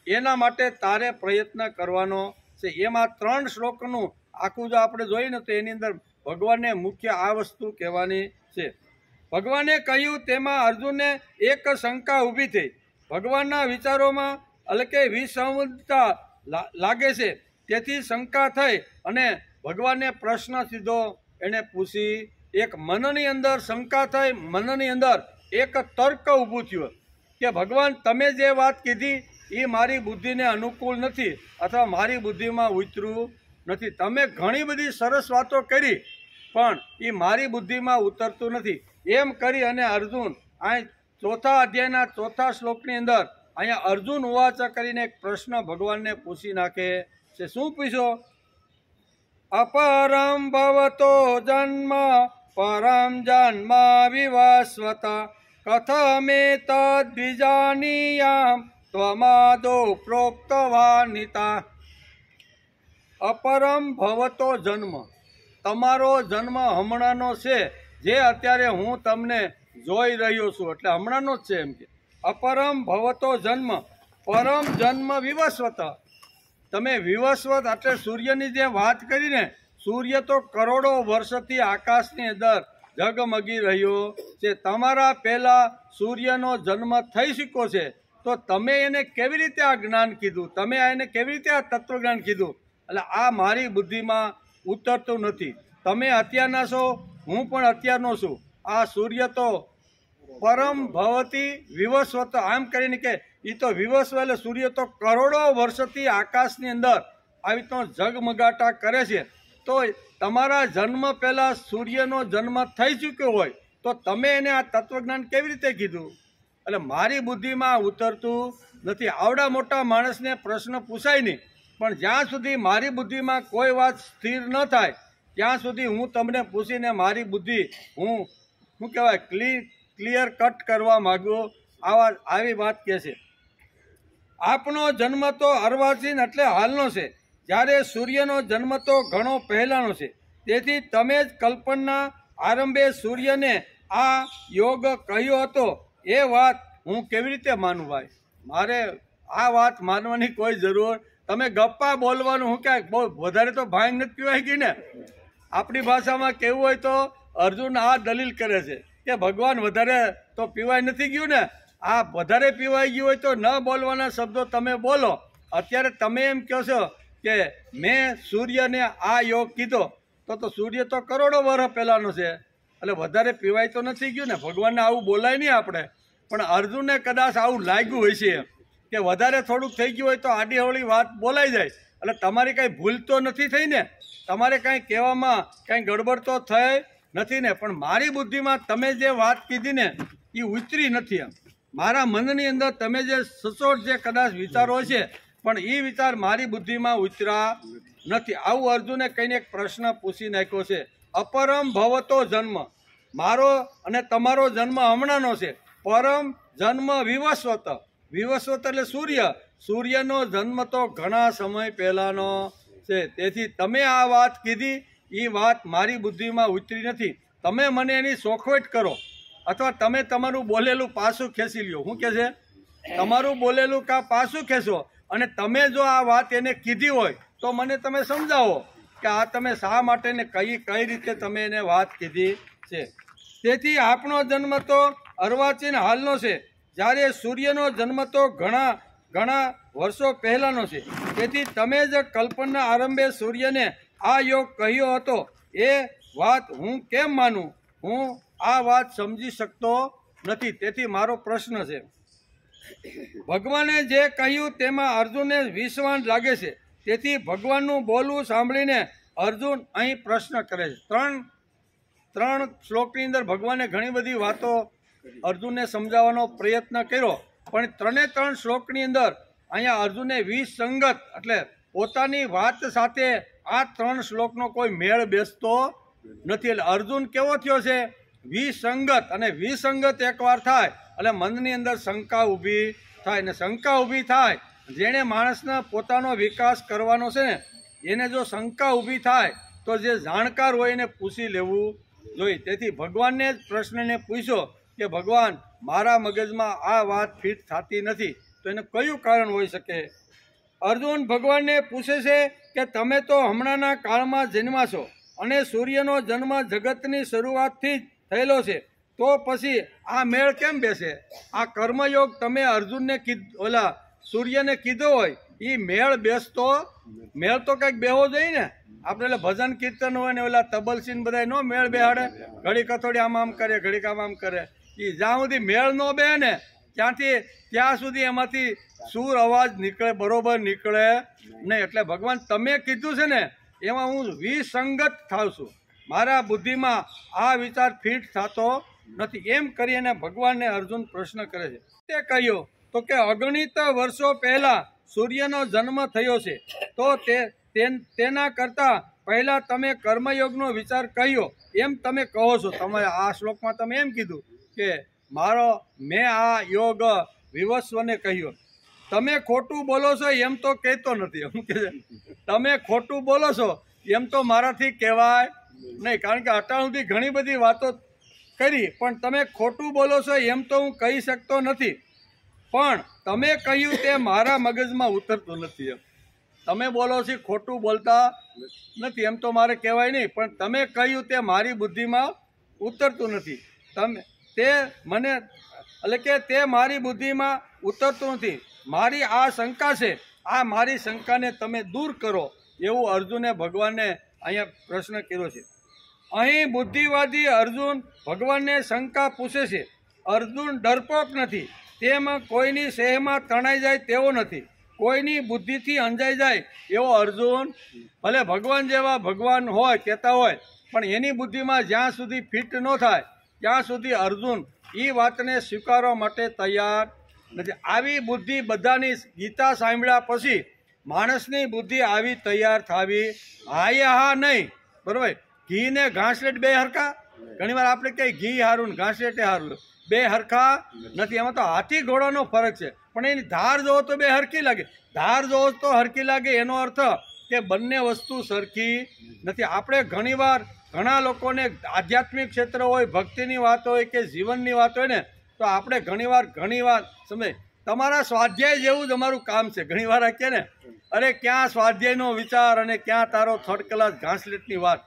એના માટે તારે પ્રયત્ન કરવાનો છે. એમાં 3 શ્લોકનું આખું જો આપણે જોઈએ ને તો એની અંદર ભગવાનને મુખ્ય આ વસ્તુ કહેવાની છે. ભગવાને કહ્યું તેમાં અર્જુનને એક શંકા ઊભી થઈ. ભગવાનના વિચારોમાં અલકે વિસંવાદતા લાગે છે, તેથી શંકા થઈ અને ભગવાનને પ્રશ્ન સીધો એણે પૂછી. એક મનની અંદર શંકા થઈ, મનની અંદર એક તર્ક ઊભું થયું કે ભગવાન તમે જે વાત કીધી એ મારી બુદ્ધિને અનુકૂળ નથી, અથવા મારી બુદ્ધિમાં ઉતર્યું નથી. તમે ઘણી બધી સરસ વાતો કરી પણ એ મારી બુદ્ધિમાં ઉતરતું નથી. એમ કરી અને અર્જુન આ 4થા અધ્યાયના 4થા શ્લોકની અંદર અહીંયા અર્જુન ઉવાચ કરીને એક પ્રશ્ન ભગવાનને પૂછી નાખે છે. શું પૂછ્યો? અપરમ ભવતો જન્મ પરમ જન્મ વિવસ્વત કથમેતદ્વિજાનીયામ ત્વમાદો પ્રોક્તવાનિતા. અપરમ ભવતો જન્મ, તમારો જન્મ હમણાંનો છે, જે અત્યારે હું તમને જોઈ રહ્યો છું એટલે હમણાંનો જ છે. એમ કે અપરમ ભવતો જન્મ, પરમ જન્મ વિવસ્વત. તમે વિવસ્વત એટલે સૂર્યની જે વાત કરીને, સૂર્ય તો કરોડો વર્ષથી આકાશની અંદર ઝગમગી રહ્યો છે. તમારા પહેલાં સૂર્યનો જન્મ થઈ ચૂક્યો છે, તો તમે એને કેવી રીતે આ જ્ઞાન કીધું? તમે એને કેવી રીતે આ તત્વજ્ઞાન કીધું? એટલે આ મારી બુદ્ધિમાં ઉતરતું નથી. તમે અત્યારના છો, હું પણ અત્યારનો છું. આ સૂર્ય તો પરમ ભવતી વિવસ્વત, આમ કરીને કે એ તો વિવસ્વ એટલે સૂર્ય તો કરોડો વર્ષથી આકાશની અંદર આવી તો ઝગમગાટા કરે છે. તો તમારા જન્મ પહેલાં સૂર્યનો જન્મ થઈ ચૂક્યો હોય તો તમે એને આ તત્વજ્ઞાન કેવી રીતે કીધું? એટલે મારી બુદ્ધિમાં ઉતરતું નથી. આવડા મોટા માણસને પ્રશ્ન પૂછાય નહીં, પણ જ્યાં સુધી મારી બુદ્ધિમાં કોઈ વાત સ્થિર ન થાય ત્યાં સુધી હું તમને પૂછીને મારી બુદ્ધિ હું શું કહેવાય ક્લિયર કટ કરવા માગું. આવી વાત કહે છે. આપનો જન્મ તો અર્વાચીન એટલે હાલનો છે, જ્યારે સૂર્યનો જન્મ તો ઘણો પહેલાંનો છે. તેથી તમે જ કલ્પના આરંભે સૂર્યને આ યોગ કહ્યો હતો. એ વાત હું કેવી રીતે માનું? ભાઈ, મારે આ વાત માનવાની કોઈ જરૂર. તમે ગપ્પા બોલવાનું હું ક્યાંક બહુ વધારે તો ભાંગ નથી પીવાઈ ગઈ ને. આપણી ભાષામાં કહેવું હોય તો અર્જુન આ દલીલ કરે છે કે ભગવાન વધારે તો પીવાય નથી ગયું ને. આ વધારે પીવાઈ ગયું હોય તો ન બોલવાના શબ્દો તમે બોલો. અત્યારે તમે એમ કહો છો કે મેં સૂર્યને આ યોગ કીધો, તો સૂર્ય તો કરોડો વર્ષ પહેલાંનો છે, એટલે વધારે પીવાય તો નથી ગયું ને. ભગવાનને આવું બોલાય નહીં આપણે. પણ અર્જુનને કદાચ આવું લાગ્યું હોય છે કે વધારે થોડુંક થઈ ગયું હોય તો આડી અવળી વાત બોલાઈ જાય. એટલે તમારી કાંઈ ભૂલ તો નથી થઈ ને, તમારે કાંઈ કહેવામાં કાંઈ ગડબડ તો થઈ નથી ને. પણ મારી બુદ્ધિમાં તમે જે વાત કીધી ને એ ઉતરી નથી. મારા મનની અંદર તમે જે સચોટ જે કદાચ વિચારો છે પણ એ વિચાર મારી બુદ્ધિમાં ઉતરા નથી. આવું અર્જુને કહીને એક પ્રશ્ન પૂછી નાખ્યો છે. અપરમ ભવતો જન્મ, મારો અને તમારો જન્મ હમણાંનો છે. પરમ જન્મ વિવસ્વત, વિવસ્વત એટલે સૂર્ય, સૂર્યનો જન્મ તો ઘણા સમય પહેલાંનો છે. તેથી તમે આ વાત કીધી એ વાત મારી બુદ્ધિમાં ઉતરી નથી. તમે મને એની સોખવટ કરો, અથવા તમે તમારું બોલેલું પાછું ખેંચી લ્યો. શું કહે છે? તમારું બોલેલું કાં પાછું ખેંચો, અને તમે જો આ વાત એને કીધી હોય તો મને તમે સમજાવો કે આ તમે શા માટે ને કઈ રીતે તમે એને વાત કીધી છે. તેથી આપણો જન્મ તો અર્વાચીન હાલનો છે, જ્યારે સૂર્યનો જન્મ તો ઘણા ઘણા વર્ષો પહેલાંનો છે. તેથી તમે જ કલ્પના આરંભે સૂર્યને આ યોગ કહ્યો હતો એ વાત હું કેમ માનું? હું આ વાત સમજી શકતો નથી. તેથી મારો પ્રશ્ન છે, ભગવાને જે કહ્યું તેમાં અર્જુનને વિશ્વાસ લાગે છે. તેથી ભગવાનનું બોલવું સાંભળીને અર્જુન અહીં પ્રશ્ન કરે છે. ત્રણ શ્લોકની અંદર ભગવાને ઘણી બધી વાતો અર્જુનને સમજાવવાનો પ્રયત્ન કર્યો, પણ ત્રણ શ્લોકની અંદર અહીંયા અર્જુને વિસંગત એટલે પોતાની વાત સાથે આ 3 શ્લોકનો કોઈ મેળ બેસતો નથી. એટલે અર્જુન કેવો થયો છે? વિસંગત. અને વિસંગત એકવાર થાય એટલે મનની અંદર શંકા ઊભી થાય, અને શંકા ઊભી થાય, જેણે માણસને પોતાનો વિકાસ કરવાનો છે ને એને જો શંકા ઊભી થાય તો જે જાણકાર હોય એને પૂછી લેવું જોઈએ. તેથી ભગવાનને જ પ્રશ્નને પૂછ્યો કે ભગવાન, મારા મગજમાં આ વાત ફિટ થતી નથી, તો એને કયું કારણ હોઈ શકે? અર્જુન ભગવાનને પૂછે છે કે તમે તો હમણાંના કાળમાં જન્મા છો અને સૂર્યનો જન્મ જગતની શરૂઆતથી જ થયેલો છે, તો પછી આ મેળ કેમ બેસે? આ કર્મયોગ તમે અર્જુનને સૂર્યને કીધો હોય એ મેળ બેસતો? મેળ તો કંઈક બેહવો જોઈએ ને. આપણે એટલે ભજન કીર્તન હોય ને ઓલા તબલસીન બધા નો મેળ બેહાડે, ઘડીક અથોડી આમ કરે, ઘડીક આમ કરે. એ જ્યાં સુધી મેળ ન બે ને ત્યાં સુધી એમાંથી સૂર અવાજ નીકળે, બરોબર નીકળે નહીં. એટલે ભગવાન તમે કીધું છે ને એમાં હું વિસંગત થાવ છું, મારા બુદ્ધિમાં આ વિચાર ફિટ થતો નથી. એમ કરીને ભગવાનને અર્જુન પ્રશ્ન કરે છે. તે કહ્યું તો કે અગણિત વર્ષો પહેલા સૂર્યનો જન્મ થયો છે, તો તેના કરતાં પહેલા તમે કર્મયોગનો વિચાર કહ્યો એમ તમે કહો છો. તમે આ શ્લોકમાં તમે એમ કીધું કે મેં આ યોગ વિવસ્વને કહ્યો. તમે ખોટું બોલો છો એમ તો કહેતો નથી. એમ કે તમે ખોટું બોલો છો એમ તો મારાથી કહેવાય નહીં, કારણ કે અટાણ સુધી ઘણી બધી વાતો કરી, પણ તમે ખોટું બોલો છો એમ તો હું કહી શકતો નથી. પણ તમે કહ્યું તે મારા મગજમાં ઉતરતું નથી. એમ તમે બોલો છો ખોટું બોલતા નથી એમ તો મારે કહેવાય નહીં, પણ તમે કહ્યું તે મારી બુદ્ધિમાં ઉતરતું નથી. તે મારી બુદ્ધિમાં ઉતરતું નથી. મારી આ શંકા છે, આ મારી શંકાને તમે દૂર કરો, એવું અર્જુને ભગવાનને અહીંયા પ્રશ્ન કર્યો છે. અહીં બુદ્ધિવાદી અર્જુન ભગવાનને શંકા પૂછે છે. અર્જુન ડરપોક નથી, તેમાં કોઈની સેહમાં તણાઈ જાય તેવો નથી, કોઈની બુદ્ધિથી અંજાઈ જાય એવો અર્જુન. ભલે ભગવાન જેવા ભગવાન હોય, કહેતા હોય, પણ એની બુદ્ધિમાં જ્યાં સુધી ફિટ ન થાય ત્યાં સુધી અર્જુન એ વાતને સ્વીકારવા માટે તૈયાર નથી. આવી બુદ્ધિ બધાની ગીતા સાંભળ્યા પછી માણસની બુદ્ધિ આવી તૈયાર થવી હા નહીં. બરાબર? ઘી ને ઘાસલેટ બે હરખા? ઘણીવાર આપણે કહીએ ઘી હારું ને ઘાસલેટે હારું, બે હરખા નથી. એમાં તો હાથી ઘોડાનો ફરક છે, પણ એની ધાર જોવો તો બે હરખી લાગે. ધાર જોવો તો હરખી લાગે એનો અર્થ કે બંને વસ્તુ સરખી નથી. આપણે ઘણીવાર ઘણા લોકોને આધ્યાત્મિક ક્ષેત્ર હોય, ભક્તિની વાત હોય કે જીવનની વાત હોય ને, તો આપણે ઘણીવાર સમજે તમારા સ્વાધ્યાય જેવું જ અમારું કામ છે. ઘણીવાર કહે ને, અરે ક્યાં સ્વાધ્યાયનો વિચાર અને ક્યાં તારો 3rd ક્લાસ ઘાસલેટની વાત.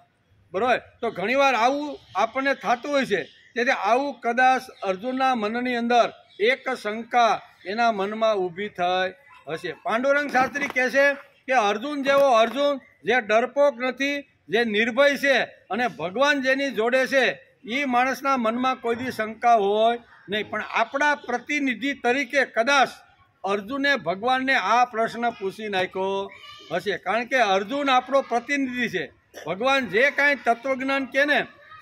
બરાબર? તો ઘણીવાર આવું આપણને થતું હોય છે. તેથી આવું કદાચ અર્જુનના મનની અંદર એક શંકા એના મનમાં ઊભી થઈ હશે. પાંડુરંગ શાસ્ત્રી કહે છે કે અર્જુન જેવો અર્જુન જે ડરપોક નથી, જે નિર્ભય છે અને ભગવાન જેની જોડે છે, એ માણસના મનમાં કોઈ દી શંકા હોય નહીં. પણ આપણા પ્રતિનિધિ તરીકે કદાચ અર્જુને ભગવાનને આ પ્રશ્ન પૂછી નાખ્યો હશે, કારણ કે અર્જુન આપણો પ્રતિનિધિ છે. ભગવાન જે કાંઈ તત્વજ્ઞાન કહે ને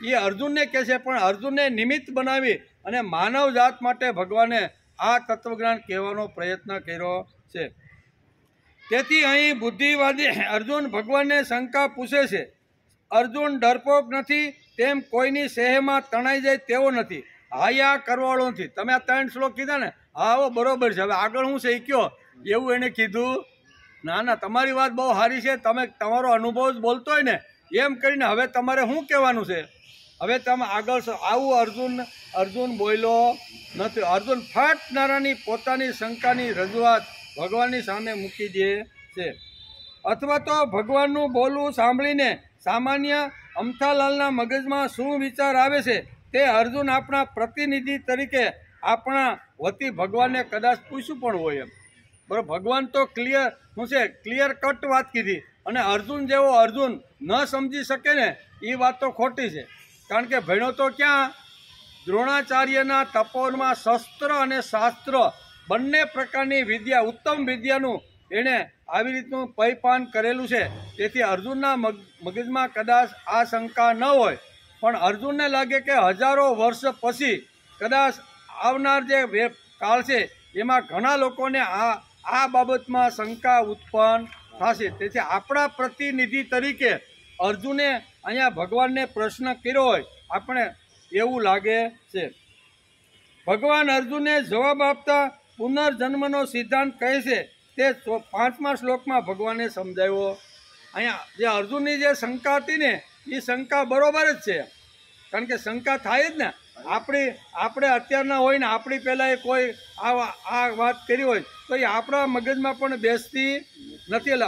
એ અર્જુનને કહે છે, પણ અર્જુનને નિમિત્ત બનાવી અને માનવ જાત માટે ભગવાને આ તત્વજ્ઞાન કહેવાનો પ્રયત્ન કર્યો છે. તેથી અહીં બુદ્ધિવાદી અર્જુન ભગવાનને શંકા પૂછે છે. અર્જુન ડરપોક નથી, તેમ કોઈની સેહમાં તણાઈ જાય તેવો નથી, હાયા કરવાળો નથી. તમે આ 3 શ્લોક કીધા ને, હા બરોબર છે, હવે આગળ હું છે એ કયો, એવું એને કીધું. ના તમારી વાત બહુ સારી છે, તમે તમારો અનુભવ જ બોલતો હોય ને એમ કરીને હવે તમારે શું કહેવાનું છે? હવે તમે આગળ આવું અર્જુન બોલ્યો નથી. અર્જુન ફાટનારાની પોતાની શંકાની રજૂઆત ભગવાનની સામે મૂકી દે છે. અથવા તો ભગવાનનું બોલવું સાંભળીને સામાન્ય અમથાલાલના મગજમાં શું વિચાર આવે છે તે અર્જુન આપણા પ્રતિનિધિ તરીકે આપણા વતી ભગવાનને કદાચ પૂછ્યું પણ હોય એમ બરાબર. ભગવાન તો ક્લિયર કટ વાત કીધી, અને અર્જુન જેવો અર્જુન ન સમજી શકે ને એ વાત તો ખોટી છે. કારણ કે ભણ્યો તો ક્યાં? દ્રોણાચાર્યના તપોવનમાં શસ્ત્ર અને શાસ્ત્ર બંને પ્રકારની વિદ્યા, ઉત્તમ વિદ્યાનું એણે આવી રીતનું પૈપાન કરેલું છે. તેથી અર્જુનના મગજમાં કદાચ આ શંકા ન હોય, પણ અર્જુનને લાગે કે હજારો વર્ષ પછી કદાચ આવનાર જે કાળ છે એમાં ઘણા લોકોને આ બાબતમાં શંકા ઉત્પન્ન થશે. તેથી આપણા પ્રતિનિધિ તરીકે અર્જુને અહીંયા ભગવાનને પ્રશ્ન કર્યો હોય આપણે એવું લાગે છે. ભગવાન અર્જુનને જવાબ આપતા પુનર્જન્મનો સિદ્ધાંત કહે છે તે 5મા શ્લોકમાં ભગવાને સમજાવ્યો. અહીંયા જે અર્જુનની જે શંકા હતી ને એ શંકા બરોબર જ છે. કારણ કે શંકા થાય જ ને. આપણે અત્યારના હોય ને આપણી પહેલાં કોઈ આ વાત કરી હોય તો એ આપણા મગજમાં પણ બેસતી નથી. એટલે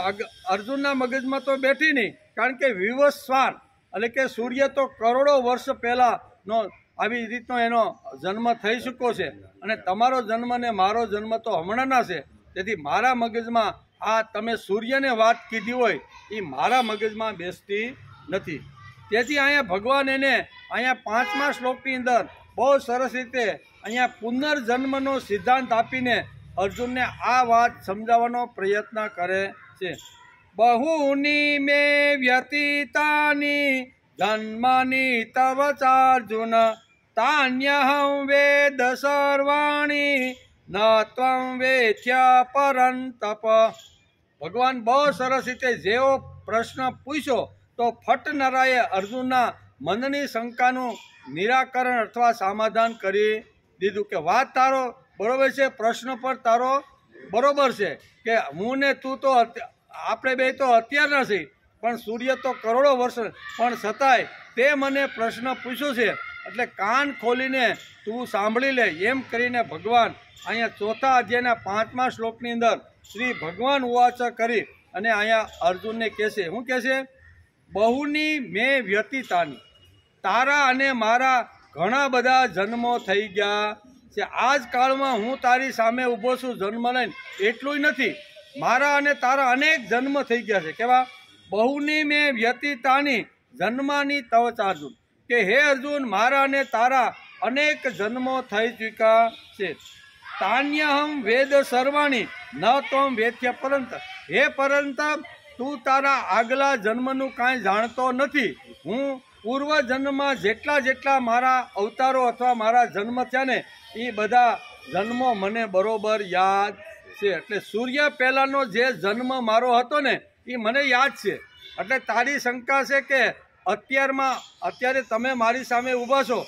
અર્જુનના મગજમાં તો બેઠી નહીં. કારણ કે વિવસ્વાન એટલે કે સૂર્ય તો કરોડો વર્ષ પહેલાંનો આવી રીતનો એનો જન્મ થઈ ચૂક્યો છે, અને તમારો જન્મ ને મારો જન્મ તો હમણાંના છે. તેથી મારા મગજમાં આ તમે સૂર્યને વાત કીધી હોય એ મારા મગજમાં બેસતી નથી. તેથી અહીંયા ભગવાન એને અહીંયા 5મા શ્લોકની અંદર બહુ સરસ રીતે અહીંયા પુનર્જન્મનો સિદ્ધાંત આપીને અર્જુનને આ વાત સમજાવવાનો પ્રયત્ન કરે છે. બહુની મે વ્યતીતાની જન્માની તવ ચાર્જુન તાન્યહં વેદ સર્વાણી ન ત્વં વેત્ય પરંતપ. ભગવાન બહુ સરસ રીતે જેવો પ્રશ્ન પૂછ્યો તો ફટ નરાએ અર્જુનના મનની શંકાનું નિરાકરણ અથવા સમાધાન કરી દીધું કે વાત તારો બરોબર છે, પ્રશ્ન પર તારો બરોબર છે કે હું ને તું તો આપણે બે તો અત્યારના છીએ, પણ સૂર્ય તો કરોડો વર્ષ, પણ છતાંય તે મને પ્રશ્ન પૂછ્યો છે એટલે કાન ખોલીને તું સાંભળી લે. એમ કરીને ભગવાન અહીંયા 4થા અધ્યાયના 5મા શ્લોકની અંદર શ્રી ભગવાન ઉવાચ કરી અને અહીંયા અર્જુનને કહેશે. શું કહેશે? બહુની મેં વ્યતીતાની, તારા અને મારા ઘણા બધા જન્મો થઈ ગયા છે. આ જ કાળમાં હું તારી સામે ઊભો છું જન્મ લઈને, એટલું નથી, મારા અને તારા અનેક જન્મ થઈ ગયા છે. કેવા? બહુની મેં વ્યતીતાની જન્માની તવ ચાર્જુન, કે હે અર્જુન મારા અને તારા અનેક જન્મો થઈ ચૂક્યા છે. તાન્યહમ વેદ સર્વાણી ન ત્વં વેત્ય પરંત, હે પરંત તું તારા આગલા જન્મનું કાંઈ જાણતો નથી. હું પૂર્વ જન્મમાં જેટલા મારા અવતારો અથવા મારા જન્મ થયા ને એ બધા જન્મો મને બરોબર યાદ છે. એટલે સૂર્ય પહેલાંનો જે જન્મ મારો હતો ને એ મને યાદ છે. એટલે તારી શંકા છે કે અત્યારે તમે મારી સામે ઊભા છો,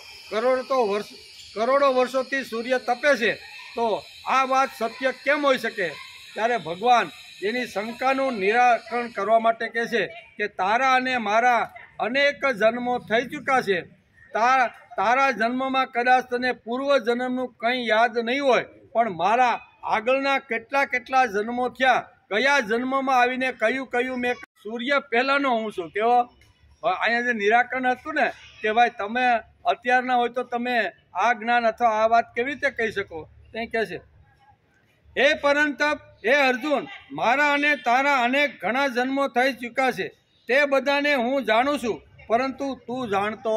કરોડો વર્ષોથી સૂર્ય તપે છે, તો આ વાત સત્ય કેમ હોઈ શકે? ત્યારે ભગવાન એની શંકાનું નિરાકરણ કરવા માટે કહે છે કે તારા અને મારા અનેક જન્મો થઈ ચૂક્યા છે. તારા જન્મમાં કદાચ તને પૂર્વ જન્મનું કંઈ યાદ નહીં હોય, પણ મારા આગળના કેટલા જન્મો થયા, કયા જન્મમાં આવીને કયું મેં સૂર્ય પહેલાંનો હું છું. કેવો અહીંયા જે નિરાકરણ હતું ને કે ભાઈ તમે અત્યારના હોય તો તમે આ જ્ઞાન અથવા આ વાત કેવી રીતે કહી શકો? તે કહે છે હે પરંતપ, હે અર્જુન મારા અને તારા અનેક ઘણા જન્મો થઈ ચૂક્યા છે, તે બધાને હું જાણું છું, પરંતુ તું જાણતો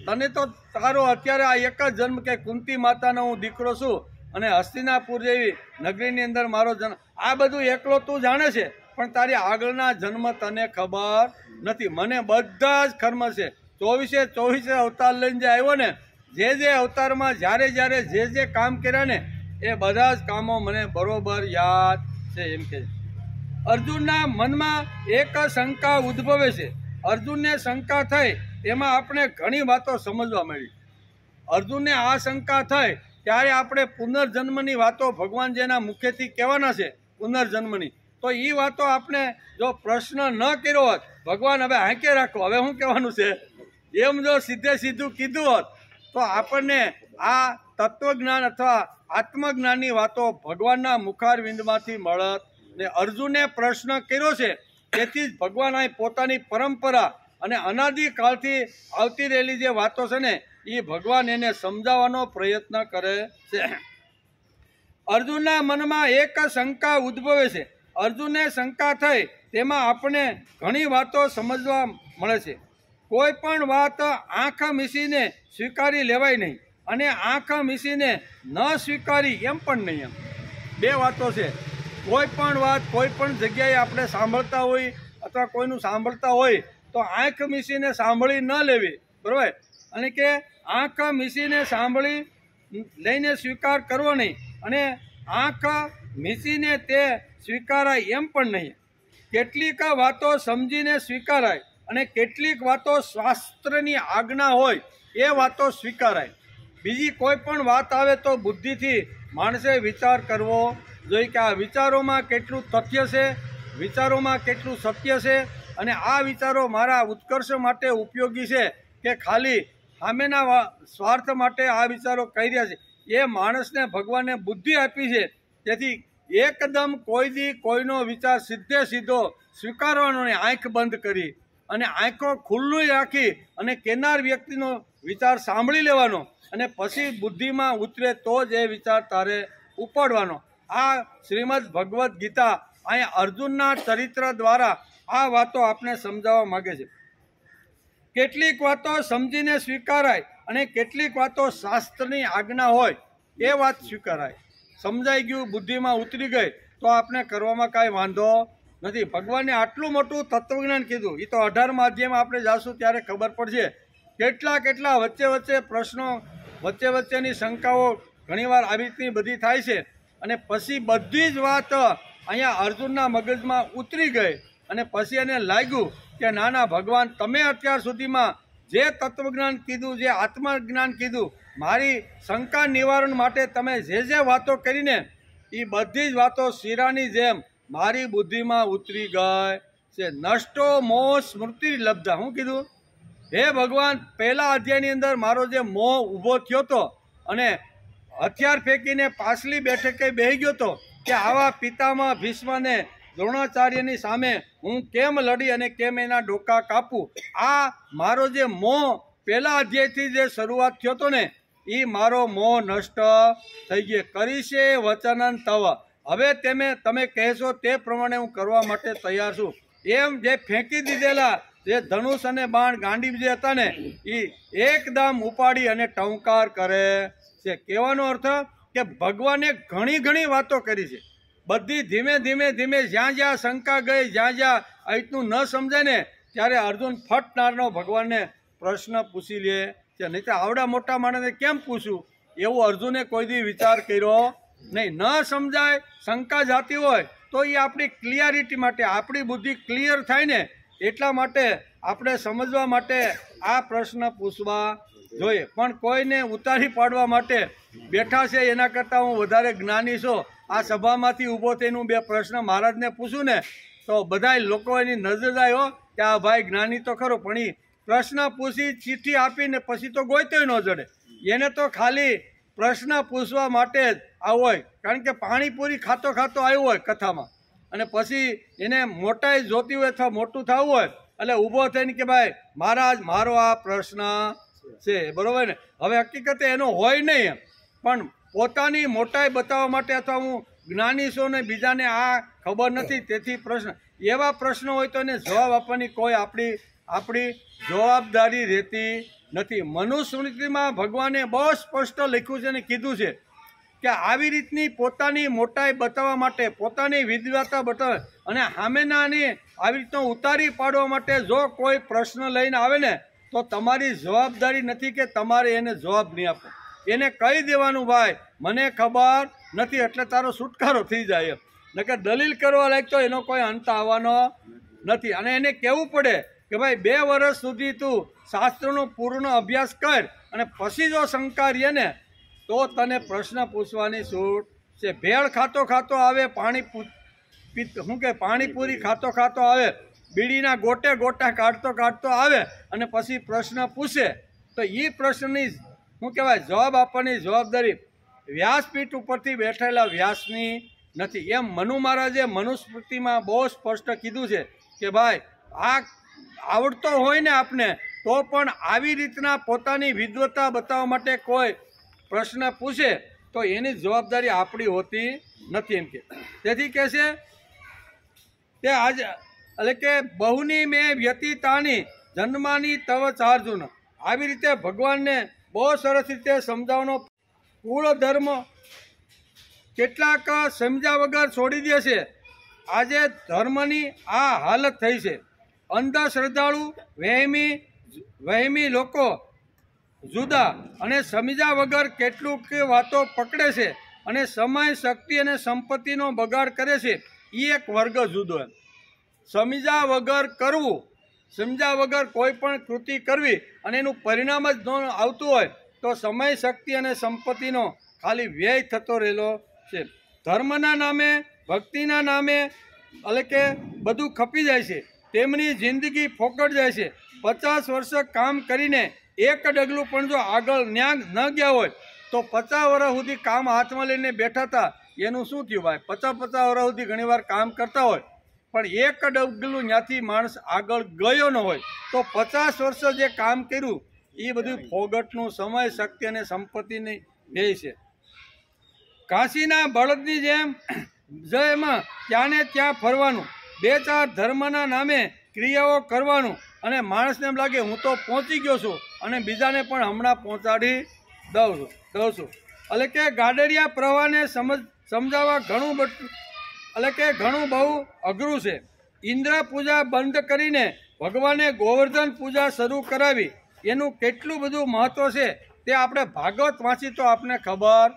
તને તો તારો અત્યારે આ એક જ જન્મ કે કુંતી માતાનો હું દીકરો છું અને હસ્તિનાપુર જેવી નગરીની અંદર મારો જન્મ, આ બધું એકલો તું જાણે છે, પણ તારી આગળના જન્મ તને ખબર નથી. મને બધા જ ખબર છે. 24 અવતાર લઈને જે આવ્યો ને, જે અવતારમાં જ્યારે જે કામ કર્યા ને એ બધા જ કામો મને બરોબર યાદ છે. એમ કે અર્જુનના મનમાં એક શંકા ઉદ્ભવે છે. અર્જુનને શંકા થઈ એમાં આપણે ઘણી વાતો સમજવા મળી. અર્જુનને આ શંકા થઈ ત્યારે આપણે પુનર્જન્મની વાતો ભગવાન જેના મુખેથી કહેવાના છે પુનર્જન્મની, તો એ વાતો આપણે જો પ્રશ્ન ન કર્યો હોત, ભગવાન હવે હાંકે રાખો હવે શું કહેવાનું છે એમ જો સીધું કીધું હોત તો આપણને આ તત્વજ્ઞાન અથવા આત્મજ્ઞાનની વાતો ભગવાનના મુખારવિંદમાંથી મળત. ને અર્જુને પ્રશ્ન કર્યો છે, તેથી જ ભગવાન અહીં પોતાની પરંપરા અને અનાદિકાળથી આવતી રહેલી જે વાતો છે ને એ ભગવાન એને સમજાવવાનો પ્રયત્ન કરે છે. અર્જુનના મનમાં એક શંકા ઉદ્ભવે છે. અર્જુનને શંકા થઈ તેમાં આપણે ઘણી વાતો સમજવા મળે છે. કોઈ પણ વાત આંખ મીસીને સ્વીકારી લેવાય નહીં અને આંખ મીસીને ન સ્વીકારી એમ પણ નહીં. એમ બે વાતો છે. કોઈ પણ વાત કોઈ પણ જગ્યાએ આપણે સાંભળતા હોય અથવા કોઈનું સાંભળતા હોય તો આંખ મીસીને સાંભળી ન લેવી, બરાબર, અને કે આંખ મીસીને સાંભળી લઈને સ્વીકાર કરવો નહીં અને આંખ મીસીને તે સ્વીકારાય એમ પણ નહીં. કેટલીક વાતો સમજીને સ્વીકારાય અને કેટલીક વાતો શાસ્ત્રની આજ્ઞા હોય એ વાતો સ્વીકારાય. બીજી કોઈ પણ વાત આવે તો બુદ્ધિથી માણસે વિચાર કરવો જોઈએ કે આ વિચારોમાં કેટલું તથ્ય છે, વિચારોમાં કેટલું સત્ય છે અને આ વિચારો મારા ઉત્કર્ષ માટે ઉપયોગી છે કે ખાલી સામેના સ્વાર્થ માટે આ વિચારો કહી રહ્યા છે. એ માણસને ભગવાને બુદ્ધિ આપી છે. તેથી એકદમ કોઈ દી કોઈનો વિચાર સીધે સીધો સ્વીકારવાનો નહીં, આંખ બંધ કરી અને આંખો ખુલ્લી રાખી અને કેનાર વ્યક્તિનો વિચાર સાંભળી લેવાનો અને પછી બુદ્ધિમાં ઉતરે તો જ એ વિચાર તારે ઉપાડવાનો. આ શ્રીમદ ભગવદ્ ગીતા અહીંયા અર્જુનના ચરિત્ર દ્વારા આ વાતો આપણે સમજાવવા માગે છે. કેટલીક વાતો સમજીને સ્વીકારાય અને કેટલીક વાતો શાસ્ત્રની આજ્ઞા હોય એ વાત સ્વીકારાય. સમજાઈ ગયું, બુદ્ધિમાં ઉતરી ગઈ તો આપણે કરવામાં કાંઈ વાંધો નથી. ભગવાને આટલું મોટું તત્વજ્ઞાન કીધું, એ તો 18મા અધ્યાયમાં આપણે જાશું ત્યારે ખબર પડશે. કેટલા વચ્ચે પ્રશ્નો, વચ્ચેની શંકાઓ ઘણીવાર આવી રીતની બધી થાય છે અને પછી બધી જ વાત અહીંયા અર્જુનના મગજમાં ઉતરી ગઈ અને પછી એને લાગ્યું કે ના ભગવાન, તમે અત્યાર સુધીમાં જે તત્વજ્ઞાન કીધું, જે આત્મજ્ઞાન કીધું, મારી શંકા નિવારણ માટે તમે જે વાતો કરીને એ બધી જ વાતો શીરાની જેમ મારી બુદ્ધિમાં ઉતરી ગઈ છે. નષ્ટો મોહ સ્મૃતિ લબ્ધા. હું કીધું? હે ભગવાન, પહેલા અધ્યાયની અંદર મારો જે મોહ ઊભો થયો હતો અને હથિયાર ફેંકીને પાછલી બેઠકે બેસી ગયો હતો કે આવા પિતામાં ભીષ્મને દ્રોણાચાર્યની સામે હું કેમ લડી અને કેમ એના ડોકા કાપું, આ મારો જે મોહ પહેલા અધ્યાયથી જે શરૂઆત થયો હતો ને એ મારો મોહ નષ્ટ થઈ ગયો. કરીશે વચનન તવ. હવે તમે કહેશો તે પ્રમાણે હું કરવા માટે તૈયાર છું. એમ જે ફેંકી દીધેલા જે ધનુષ અને બાણ ગાંડી જે હતા ને એ એકદમ ઉપાડી અને ટંકાર કરે છે. કહેવાનો અર્થ કે ભગવાને ઘણી વાતો કરી છે. બધી ધીમે જ્યાં શંકા ગઈ, જ્યાં આ રીતનું ન સમજાય ને ત્યારે અર્જુન ફટનારનો ભગવાનને પ્રશ્ન પૂછી લે છે. નહીં તો આવડા મોટા માણસને કેમ પૂછું એવું અર્જુને કોઈ દી વિચાર કર્યો નહીં. ન સમજાય, શંકા જાતી હોય તો એ આપણી ક્લિયરિટી માટે, આપણી બુદ્ધિ ક્લિયર થાય ને એટલા માટે આપણે સમજવા માટે આ પ્રશ્ન પૂછવા જોઈએ. પણ કોઈને ઉતારી પાડવા માટે બેઠા છે એના કરતાં હું વધારે જ્ઞાની છું, આ સભામાંથી ઊભો થઈને હું બે પ્રશ્ન મહારાજને પૂછું ને તો બધા લોકો એની નજર જાય હો કે આ ભાઈ જ્ઞાની તો ખરો, પણ એ પ્રશ્ન પૂછી ચિઠ્ઠી આપીને પછી તો ગોઈતોય ન જડે. એને તો ખાલી પ્રશ્ન પૂછવા માટે જ આવો હોય, કારણ કે પાણીપુરી ખાતો આવ્યો હોય કથામાં અને પછી એને મોટાઈ જોતી હોય અથવા મોટું થવું હોય એટલે ઊભો થઈને કે ભાઈ મહારાજ મારો આ પ્રશ્ન છે, બરોબર ને. હવે હકીકતે એનો હોય નહીં એમ, પણ પોતાની મોટાઈ બતાવવા માટે અથવા હું જ્ઞાની છું ને બીજાને આ ખબર નથી તેથી પ્રશ્ન, એવા પ્રશ્નો હોય તો એને જવાબ આપવાની કોઈ આપણી જવાબદારી રહેતી નથી. મનુસ્મૃતિમાં ભગવાને બહુ સ્પષ્ટ લખ્યું છે અને કીધું છે કે આવી રીતની પોતાની મોટાઈ બતાવવા માટે, પોતાની વિદ્વતા બતાવે અને સામેનાની આવી રીતનો ઉતારી પાડવા માટે જો કોઈ પ્રશ્ન લઈને આવે ને તો તમારી જવાબદારી નથી કે તમારે એને જવાબ નહીં આપવો. એને કહી દેવાનું ભાઈ મને ખબર નથી એટલે તારો છુટકારો થઈ જાય. નકર દલીલ કરવા લાગતો એનો કોઈ અંત આવવાનો નથી. અને એને કહેવું પડે કે ભાઈ 2 વર્ષ સુધી તું શાસ્ત્રનો પૂર્ણ અભ્યાસ કર અને પછી જો શંકા રહે ને તો તને પ્રશ્ન પૂછવાની છૂટ છે. ભેળ ખાતો આવે, પાણીપુરી ખાતો આવે, બીડીના ગોટા કાઢતો આવે અને પછી પ્રશ્ન પૂછે તો એ પ્રશ્નની જવાબ આપવાની જવાબદારી વ્યાસપીઠ ઉપરથી બેઠેલા વ્યાસની નથી. એમ મનુ મહારાજે મનુસ્મૃતિમાં બહુ સ્પષ્ટ કીધું છે કે ભાઈ આ આવડતો હોય ને આપને તો પણ આવી રીતના પોતાની વિદ્વતા બતાવવા માટે કોઈ પ્રશ્ન પૂછે તો એની જવાબદારી આપણી હોતી નથી એમ કે. તેથી કહે છે તે આજ એટલે કે બહુની મેં વ્યતીતાની જન્માની તવ ચાર્જુન. આવી રીતે ભગવાનને બહુ સરસ રીતે સમજાવવાનો. કુળ ધર્મ કેટલાક સમજ્યા વગર છોડી દે છે. આજે ધર્મની આ હાલત થઈ છે. અંધશ્રદ્ધાળુ વહેમી લોકો જુદા અને સમજ્યા વગર કેટલુંક વાતો પકડે છે અને સમય શક્તિ અને સંપત્તિનો બગાડ કરે છે. એ એક વર્ગ જુદો. એમ સમજ્યા વગર કરવું, સમજ્યા વગર કોઈ પણ કૃતિ કરવી અને એનું પરિણામ જ ન આવતું હોય તો સમય શક્તિ અને સંપત્તિનો ખાલી વ્યય થતો રહેલો છે. ધર્મના નામે ભક્તિના નામે એટલે કે બધું ખપી જાય છે. તેમની જિંદગી ફોકટ જાય છે. 50 વર્ષ કામ કરીને એક ડગલું પણ જો આગળ ન ગયા હોય તો 50 વર્ષ સુધી કામ હાથમાં લઈને બેઠા હતા એનું શું થયું ભાઈ? 50 વર્ષ સુધી ઘણીવાર કામ કરતા હોય પણ એક ડગલું ત્યાંથી માણસ આગળ ગયો ન હોય તો 50 વર્ષ જે કામ કર્યું એ બધું ફોગટનું સમય શક્તિ અને સંપત્તિની વ્યય છે. કાશીના બળદની જેમ જયમાં ત્યાંને ત્યાં ફરવાનું, 2-4 ધર્મના નામે ક્રિયાઓ કરવાનું અને માણસને એમ લાગે હું તો પહોંચી ગયો છું અને બીજાને પણ હમણાં પહોંચાડી દઉં છું. એટલે કે ગાડરિયા પ્રવાહને સમજાવવા ઘણું બહુ અઘરું છે. ઇન્દ્ર પૂજા બંધ કરીને ભગવાને ગોવર્ધન પૂજા શરૂ કરાવી. એનું કેટલું બધું મહત્વ છે તે આપણે ભાગવત વાંચી તો આપણે ખબર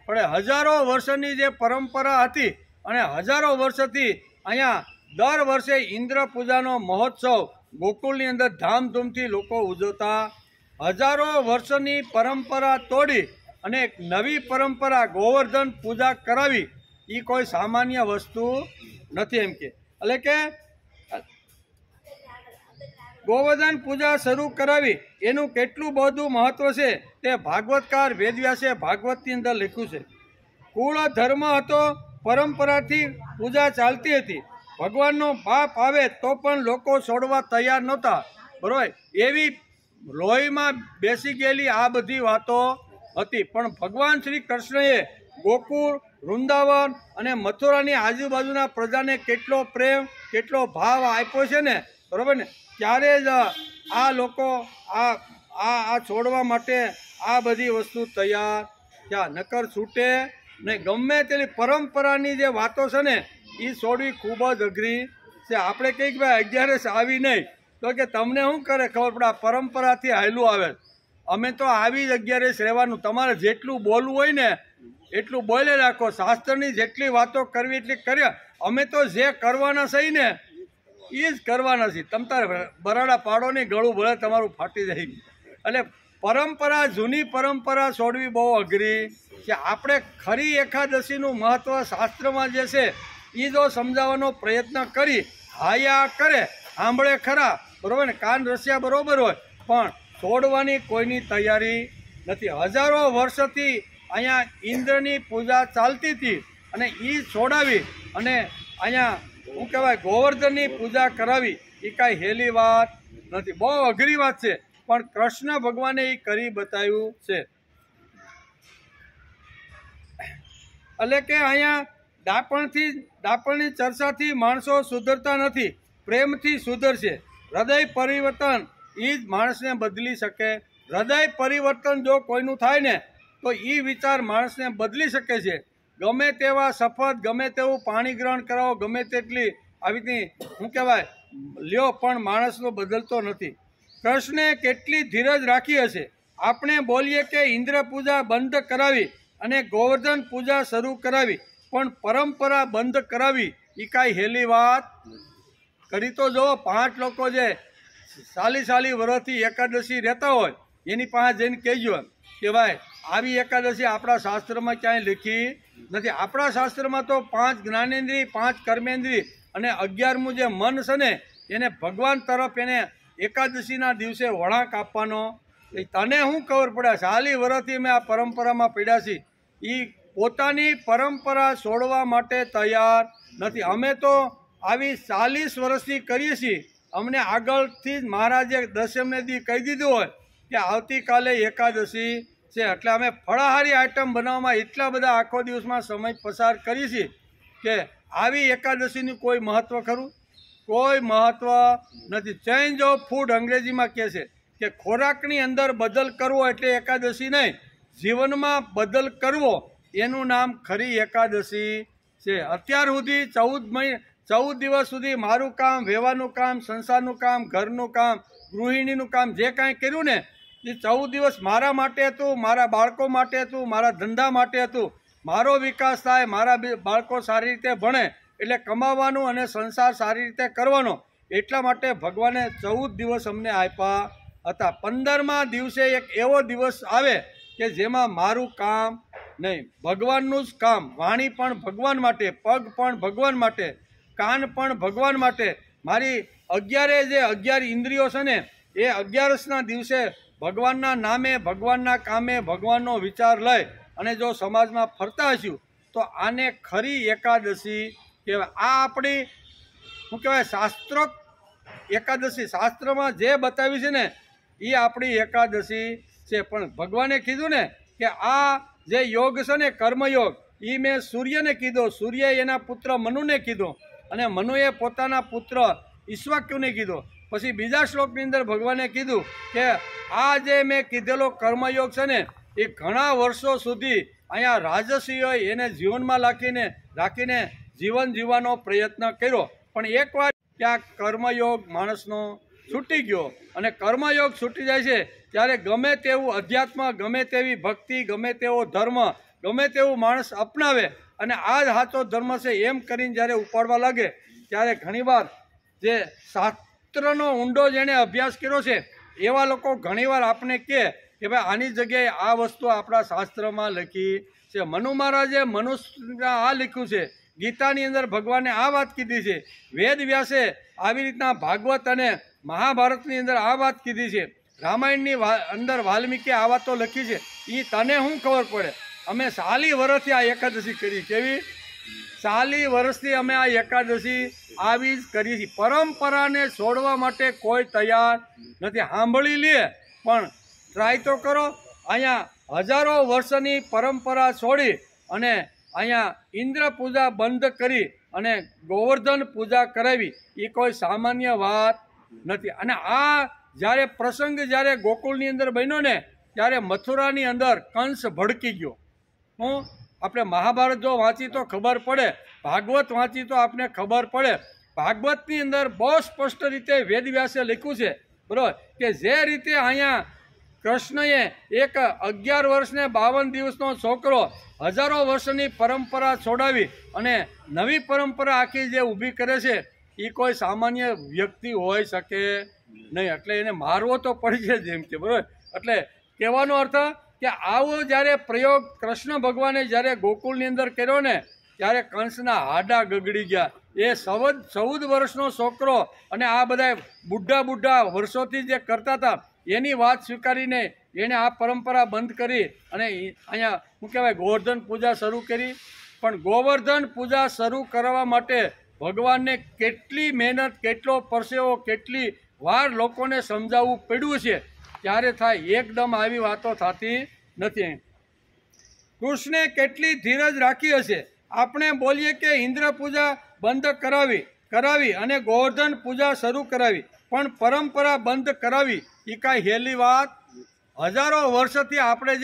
પડે. હજારો વર્ષની જે પરંપરા હતી અને હજારો વર્ષથી અહીંયા દર વર્ષે ઇન્દ્ર પૂજાનો મહોત્સવ ગોકુળની અંદર ધામધૂમથી લોકો ઉજવતા. હજારો વર્ષની પરંપરા તોડી અને એક નવી પરંપરા ગોવર્ધન પૂજા કરાવી એ કોઈ સામાન્ય વસ્તુ નથી એમ કે. એટલે કે ગોવર્ધન પૂજા શરૂ કરાવી એનું કેટલું બધું મહત્વ છે તે ભાગવતકાર વેદવ્યાસે ભાગવતની અંદર લખ્યું છે. કુળ ધર્મ હતો, પરંપરાથી પૂજા ચાલતી હતી. ભગવાનનો બાપ આવે તો પણ લોકો છોડવા તૈયાર નહોતા. બરોબર, એવી લોહીમાં બેસી ગયેલી આ બધી વાતો હતી. પણ ભગવાન શ્રી કૃષ્ણએ ગોકુળ, વૃંદાવન અને મથુરાની આજુબાજુના પ્રજાને કેટલો પ્રેમ, કેટલો ભાવ આપ્યો છે ને, બરાબર ને. ત્યારે જ આ લોકો આ છોડવા માટે આ બધી વસ્તુ તૈયાર થયા. નકર છૂટે નહીં. ગમે તેની પરંપરાની જે વાતો છે ને એ છોડવી ખૂબ જ અઘરી છે. આપણે કંઈક ભાઈ 11 આવી નહીં તો કે તમને શું કરે ખબર પડે? આ પરંપરાથી હાયલું આવે. અમે તો આવી જ 11 રહેવાનું. તમારે જેટલું બોલવું હોય ને એટલું બોલે રાખો. શાસ્ત્રની જેટલી વાતો કરવી એટલી કર્યા. અમે તો જે કરવાના છે ને એ જ કરવાના છે. તમ તારે બરાડા પાડો નહીં, ગળું ભળે તમારું ફાટી જાય. એટલે પરંપરા, જૂની પરંપરા છોડવી બહુ અઘરી છે. આપણે ખરી એકાદશીનું મહત્વ શાસ્ત્રમાં જે છે એ જો સમજાવવાનો પ્રયત્ન કરી, હાયા કરે, સાંભળે ખરા, બરાબર ને, કાન રસ્યા બરાબર હોય પણ છોડવાની કોઈની તૈયારી નથી. હજારો વર્ષથી અહીંયા ઇન્દ્રની પૂજા ચાલતી હતી અને એ છોડાવી અને અહીંયા શું કહેવાય ગોવર્ધનની પૂજા કરાવી એ કાંઈ હેલી વાત નથી. બહુ અઘરી વાત છે પણ કૃષ્ણ ભગવાને એ કરી બતાવ્યું છે. એટલે કે અહીંયા ડાપણની ચર્ચાથી માણસો સુધરતા નથી, પ્રેમથી સુધરશે. હૃદય પરિવર્તન એ જ માણસને બદલી શકે. હૃદય પરિવર્તન જો કોઈનું થાય ને તો એ વિચાર માણસને બદલી શકે છે. ગમે તેવા શપથ, ગમે તેવું પાણી ગ્રહણ કરાવો, ગમે તેટલી આવી રીતની શું કહેવાય લ્યો પણ માણસનો બદલતો નથી. કૃષ્ણે કેટલી ધીરજ રાખી હશે. આપણે બોલીએ કે ઇન્દ્ર પૂજા બંધ કરાવી અને ગોવર્ધન પૂજા શરૂ કરાવી પણ પરંપરા બંધ કરાવી એ કાંઈ હેલી વાત કરી તો જુઓ. 5 લોકો જે સાલી વર્ષથી એકાદશી રહેતા હોય એની પાસે જઈને કહેજો કે ભાઈ આવી એકાદશી આપણા શાસ્ત્રમાં ક્યાંય લખી નથી. આપણા શાસ્ત્રમાં તો 5 જ્ઞાનેન્દ્રિય, 5 કર્મેન્દ્રિય અને 11મું જે મન છે ને એને ભગવાન તરફ એને એકાદશીના દિવસે વળાંક આપવાનો. તને શું ખબર પડે? 40 વર્ષથી મેં આ પરંપરામાં પડ્યા છીએ. એ પોતાની પરંપરા છોડવા માટે તૈયાર નથી. અમે તો આવી 40 વર્ષથી કરીએ છીએ અમને આગળથી જ મહારાજે દશમને દી કહી દીધું હોય કે આવતીકાલે એકાદશી છે, એટલે અમે ફળાહારી આઈટમ બનાવવામાં એટલા બધા આખો દિવસમાં સમય પસાર કરી છે કે આવી એકાદશીનું કોઈ મહત્વ ખરું? કોઈ મહત્વ નથી. ચેન્જ ઓફ ફૂડ અંગ્રેજીમાં કહે છે કે ખોરાકની અંદર બદલ કરવો એટલે એકાદશી નહીં, જીવનમાં બદલ કરવો એનું નામ ખરી એકાદશી છે. અત્યાર સુધી 14 દિવસ સુધી મારું કામ, વ્યવહારનું કામ, સંસારનું કામ, ઘરનું કામ, ગૃહિણીનું કામ જે કાંઈ કર્યું ને એ 14 દિવસ મારા માટે હતું, મારા બાળકો માટે હતું, મારા ધંધા માટે હતું. મારો વિકાસ થાય, મારા બાળકો સારી રીતે ભણે એટલે કમાવાનું અને સંસાર સારી રીતે કરવાનો, એટલા માટે ભગવાને 14 દિવસ અમને આપ્યા હતા. 15મા દિવસે એક એવો દિવસ આવે કે જેમાં મારું કામ નહીં, ભગવાનનું જ કામ. વાણી પણ ભગવાન માટે, પગ પણ ભગવાન માટે, કાન પણ ભગવાન માટે. મારી 11 ઇન્દ્રિયો છે ને એ 11ના દિવસે ભગવાનના નામે, ભગવાનના કામે, ભગવાનનો વિચાર લઈ અને જો સમાજમાં ફરતા હશું તો આને ખરી એકાદશી કહેવાય. આ આપણી શું કહેવાય શાસ્ત્રોક્ત એકાદશી, શાસ્ત્રમાં જે બતાવી છે ને એ આપણી એકાદશી છે. પણ ભગવાને કીધું ને કે આ જે યોગ છે ને કર્મયોગ એ મેં સૂર્યને કીધો, સૂર્યએ એના પુત્ર મનુને કીધો અને મનુએ પોતાના પુત્ર ઈશ્વાક્યુને કીધો. પછી બીજા શ્લોકની અંદર ભગવાને કીધું કે આ જે મેં કીધેલો કર્મયોગ છે ને એ ઘણા વર્ષો સુધી અહીંયા રાજસીઓએ એને જીવનમાં રાખીને જીવન જીવવાનો પ્રયત્ન કર્યો. પણ એકવાર ત્યાં કર્મયોગ માણસનો છૂટી ગયો અને કર્મયોગ છૂટી જાય છે ત્યારે ગમે તેવું અધ્યાત્મ, ગમે તેવી ભક્તિ, ગમે તેવો ધર્મ, ગમે તેવું માણસ અપનાવે અને આ જ સાચો ધર્મ છે એમ કરીને જ્યારે ઉપાડવા લાગે ત્યારે ઘણીવાર જે શાસ્ત્રનો ઊંડો જેણે અભ્યાસ કર્યો છે એવા લોકો ઘણીવાર આપણે કહે કે ભાઈ આની જગ્યાએ આ વસ્તુ આપણા શાસ્ત્રમાં લખી છે. મનુ મહારાજે મનુસ્મૃતિમાં આ લખ્યું છે, ગીતાની અંદર ભગવાને આ વાત કીધી છે, વેદ વ્યાસે આવી રીતના ભાગવત અને મહાભારતની અંદર આ વાત કીધી છે, રામાયણની અંદર વાલ્મીકી આ વાતો લખી છે. એ તને શું ખબર પડે? અમે 40 વર્ષથી આ એકાદશી કરી. કેવી 40 વર્ષથી અમે આ એકાદશી આવી જ કરી છે. પરંપરાને છોડવા માટે કોઈ તૈયાર નથી. સાંભળી લે પણ ટ્રાય તો કરો. અહીંયા હજારો વર્ષની પરંપરા છોડી અને અહીંયા ઇન્દ્ર પૂજા બંધ કરી અને ગોવર્ધન પૂજા કરાવી એ કોઈ સામાન્ય વાત નથી. અને આ જ્યારે પ્રસંગ જ્યારે ગોકુળની અંદર બન્યો ને ત્યારે મથુરાની અંદર કંસ ભડકી ગયો. હું આપણે મહાભારત જો વાંચી તો ખબર પડે, ભાગવત વાંચી તો આપણે ખબર પડે. ભાગવતની અંદર બહુ સ્પષ્ટ રીતે વેદવ્યાસે લખ્યું છે બરાબર કે જે રીતે અહીંયા કૃષ્ણએ એક 11 વર્ષને 52 દિવસનો છોકરો હજારો વર્ષની પરંપરા છોડાવી અને નવી પરંપરા આખી જે ઊભી કરે છે એ કોઈ સામાન્ય વ્યક્તિ હોઈ શકે નહીં. એટલે એને મારવો તો પડી છે જેમ કે બરાબર. એટલે કહેવાનો અર્થ કે આવો જ્યારે પ્રયોગ કૃષ્ણ ભગવાને જ્યારે ગોકુળની અંદર કર્યો ને ત્યારે કંસના હાડા ગગડી ગયા. એ 14 વર્ષનો છોકરો અને આ બધા બુઢા વર્ષોથી જે કરતા હતા એની વાત સ્વીકારીને એણે આ પરંપરા બંધ કરી અને અહીંયા શું કહેવાય ગોવર્ધન પૂજા શરૂ કરી. પણ ગોવર્ધન પૂજા શરૂ કરવા માટે ભગવાનને કેટલી મહેનત, કેટલો પરસેવો, કેટલી વાર લોકોને સમજાવવું પડ્યું છે ત્યારે થાય. એકદમ આવી વાતો થતી નથી. કૃષ્ણે કેટલી ધીરજ રાખી હશે. આપણે બોલીએ કે ઇન્દ્ર પૂજા બંધ કરાવી અને ગોવર્ધન પૂજા શરૂ કરાવી, પણ પરંપરા બંધ કરાવી એ કાંઈ હેલી વાત? હજારો વર્ષથી આપણે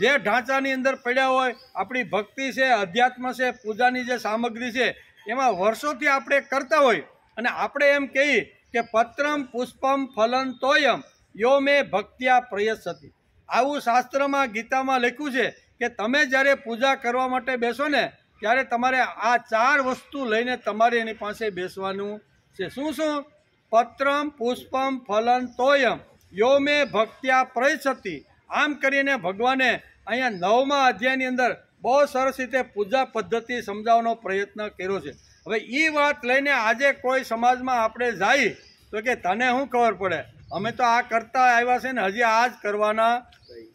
જે ઢાંચાની અંદર પડ્યા હોય, આપણી ભક્તિ છે, અધ્યાત્મ છે, પૂજાની જે સામગ્રી છે એમાં વર્ષોથી આપણે કરતા હોય અને આપણે એમ કહીએ કે પત્રમ પુષ્પમ ફલન તોયમ યો મે ભક્ત્યા પ્રયસતી. આવું શાસ્ત્રમાં ગીતામાં લખ્યું છે કે તમે જ્યારે પૂજા કરવા માટે બેસો ને ત્યારે તમારે આ 4 વસ્તુ લઈને તમારે એની પાસે બેસવાનું છે. શું? પત્રમ પુષ્પમ ફલન તોયમ યો મે ભક્ત્યા પ્રયસતી. આમ કરીને ભગવાને અહીંયા 9મા અધ્યાયની અંદર બહુ સરસ રીતે પૂજા પદ્ધતિ સમજાવવાનો પ્રયત્ન કર્યો છે. હવે એ વાત લઈને આજે કોઈ સમાજમાં આપણે જઈએ તો કે તને શું ખબર પડે, અમે તો આ કરતા આવ્યા છે ને હજી આ જ કરવાના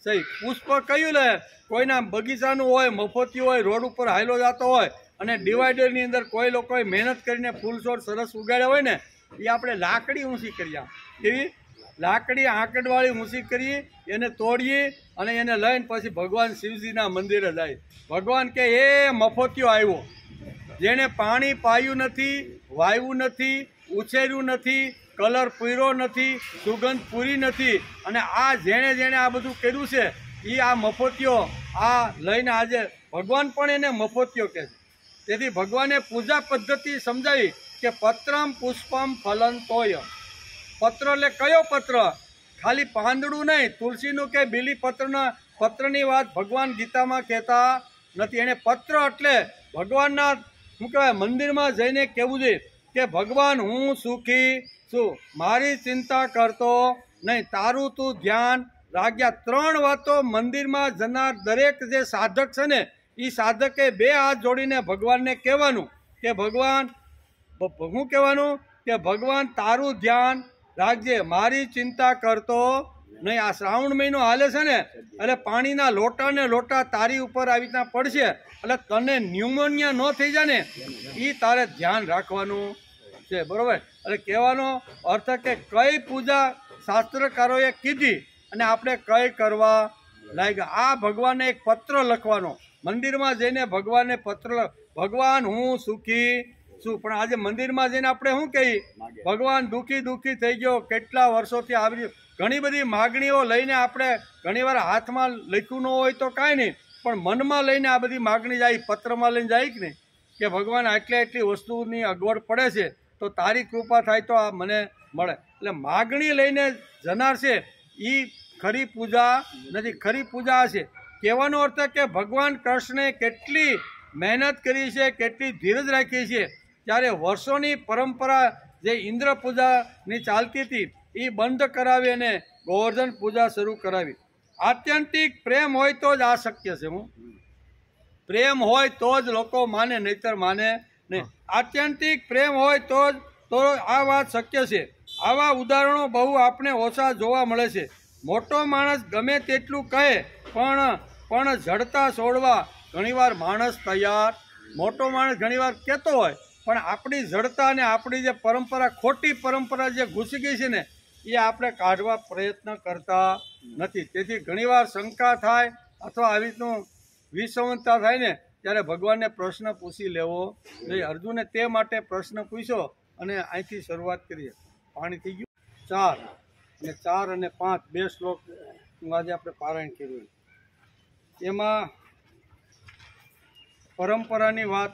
સહી. પુષ્પ કયું લે? કોઈના બગીચાનું હોય, મફતી હોય, રોડ ઉપર હાયલો જતો હોય અને ડિવાઈડરની અંદર કોઈ લોકોએ મહેનત કરીને ફૂલ છોડ સરસ ઉગાડ્યા હોય ને એ આપણે લાકડી ઊંચી કરીએ, એવી લાકડી આંકડવાળી ઊંચી કરીએ, એને તોડીએ અને એને લઈને પછી ભગવાન શિવજીના મંદિરે જાય. ભગવાન કે એ મફતિયો આવ્યો, જેણે પાણી પાયું નથી, વાવ્યું નથી, ઉછેર્યું નથી, કલર પૂર્યો નથી, સુગંધ પૂરી નથી, અને આ જેણે જેણે આ બધું કર્યું છે એ આ મફતિયો આ લઈને આજે ભગવાન પણ એને મફતિયો કહે છે. તેથી ભગવાને પૂજા પદ્ધતિ સમજાવી કે પત્રમ પુષ્પમ ફલન તોય. પત્ર એટલે કયો પત્ર? ખાલી પાંદડું નહીં, તુલસીનું કે બીલી પત્રની વાત ભગવાન ગીતામાં કહેતા નથી. એને પત્ર એટલે ભગવાનના શું કહેવાય મંદિરમાં જઈને કહેવું જોઈએ કે ભગવાન હું સુખી છું, મારી ચિંતા કરતો નહીં, તારું તું ધ્યાન રાખ્યા. 3 વાતો મંદિરમાં જનાર દરેક જે સાધક છે ને એ સાધકે 2 હાથ જોડીને ભગવાનને કહેવાનું કે ભગવાન શું કહેવાનું કે ભગવાન તારું ધ્યાન રાખજે, મારી ચિંતા કરતો નહીં. આ શ્રાવણ મહિનો હાલે છે ને એટલે પાણીના લોટા ને લોટા તારી ઉપર આવી રીતના પડશે એટલે તને ન્યુમોનિયા ન થઈ જાય ને એ તારે ધ્યાન રાખવાનું છે, બરોબર? એટલે કહેવાનો અર્થ કે કઈ પૂજા શાસ્ત્રકારોએ કીધી અને આપણે કઈ કરવા લાગ્યા. આ ભગવાનને એક પત્ર લખવાનો, મંદિરમાં જઈને ભગવાનને પત્ર, ભગવાન હું સુખી છું. પણ આજે મંદિરમાં જઈને આપણે શું કહીએ? ભગવાન દુઃખી થઈ ગયો, કેટલા વર્ષોથી આવી ઘણી બધી માગણીઓ લઈને આપણે ઘણીવાર હાથમાં લખ્યું ન હોય તો કાંઈ નહીં, પણ મનમાં લઈને આ બધી માગણી જાય, પત્રમાં લઈને જાય કે નહીં કે ભગવાન આટલી વસ્તુની અગવડ પડે છે તો તારી કૃપા થાય તો આ મને મળે. એટલે માગણી લઈને જનાર છે એ ખરી પૂજા નથી. ખરી પૂજા છે કહેવાનો અર્થ કે ભગવાન કૃષ્ણે કેટલી મહેનત કરી છે, કેટલી ધીરજ રાખી છે. ત્યારે વર્ષોની પરંપરા જે ઇન્દ્ર પૂજાની ચાલતી હતી એ બંધ કરાવી અને ગોવર્ધન પૂજા શરૂ કરાવી. આત્યંતિક પ્રેમ હોય તો જ આ શક્ય છે. પ્રેમ હોય તો જ લોકો માને, નહીતર માને નહીં. આત્યંતિક પ્રેમ હોય તો આ વાત શક્ય છે. આવા ઉદાહરણો બહુ આપણે ઓછા જોવા મળે છે. મોટો માણસ ગમે તેટલું કહે પણ જડતા છોડવા ઘણીવાર માણસ તૈયાર. મોટો માણસ ઘણીવાર કહેતો હોય પણ આપણી જડતા અને આપણી જે પરંપરા, ખોટી પરંપરા જે ઘૂસી ગઈ છે ને એ આપણે કાઢવા પ્રયત્ન કરતા નથી. તેથી ઘણીવાર શંકા થાય અથવા આવી રીતનું વિસંવતતા થાય ને ત્યારે ભગવાનને પ્રશ્ન પૂછી લેવો જોઈએ. અર્જુને તે માટે પ્રશ્ન પૂછ્યો અને અહીંથી શરૂઆત કરીએ. પાણી થઈ ગયું 4 અને 5 2 શ્લોક આજે આપણે પારાયણ કર્યું. એમાં પરંપરાની વાત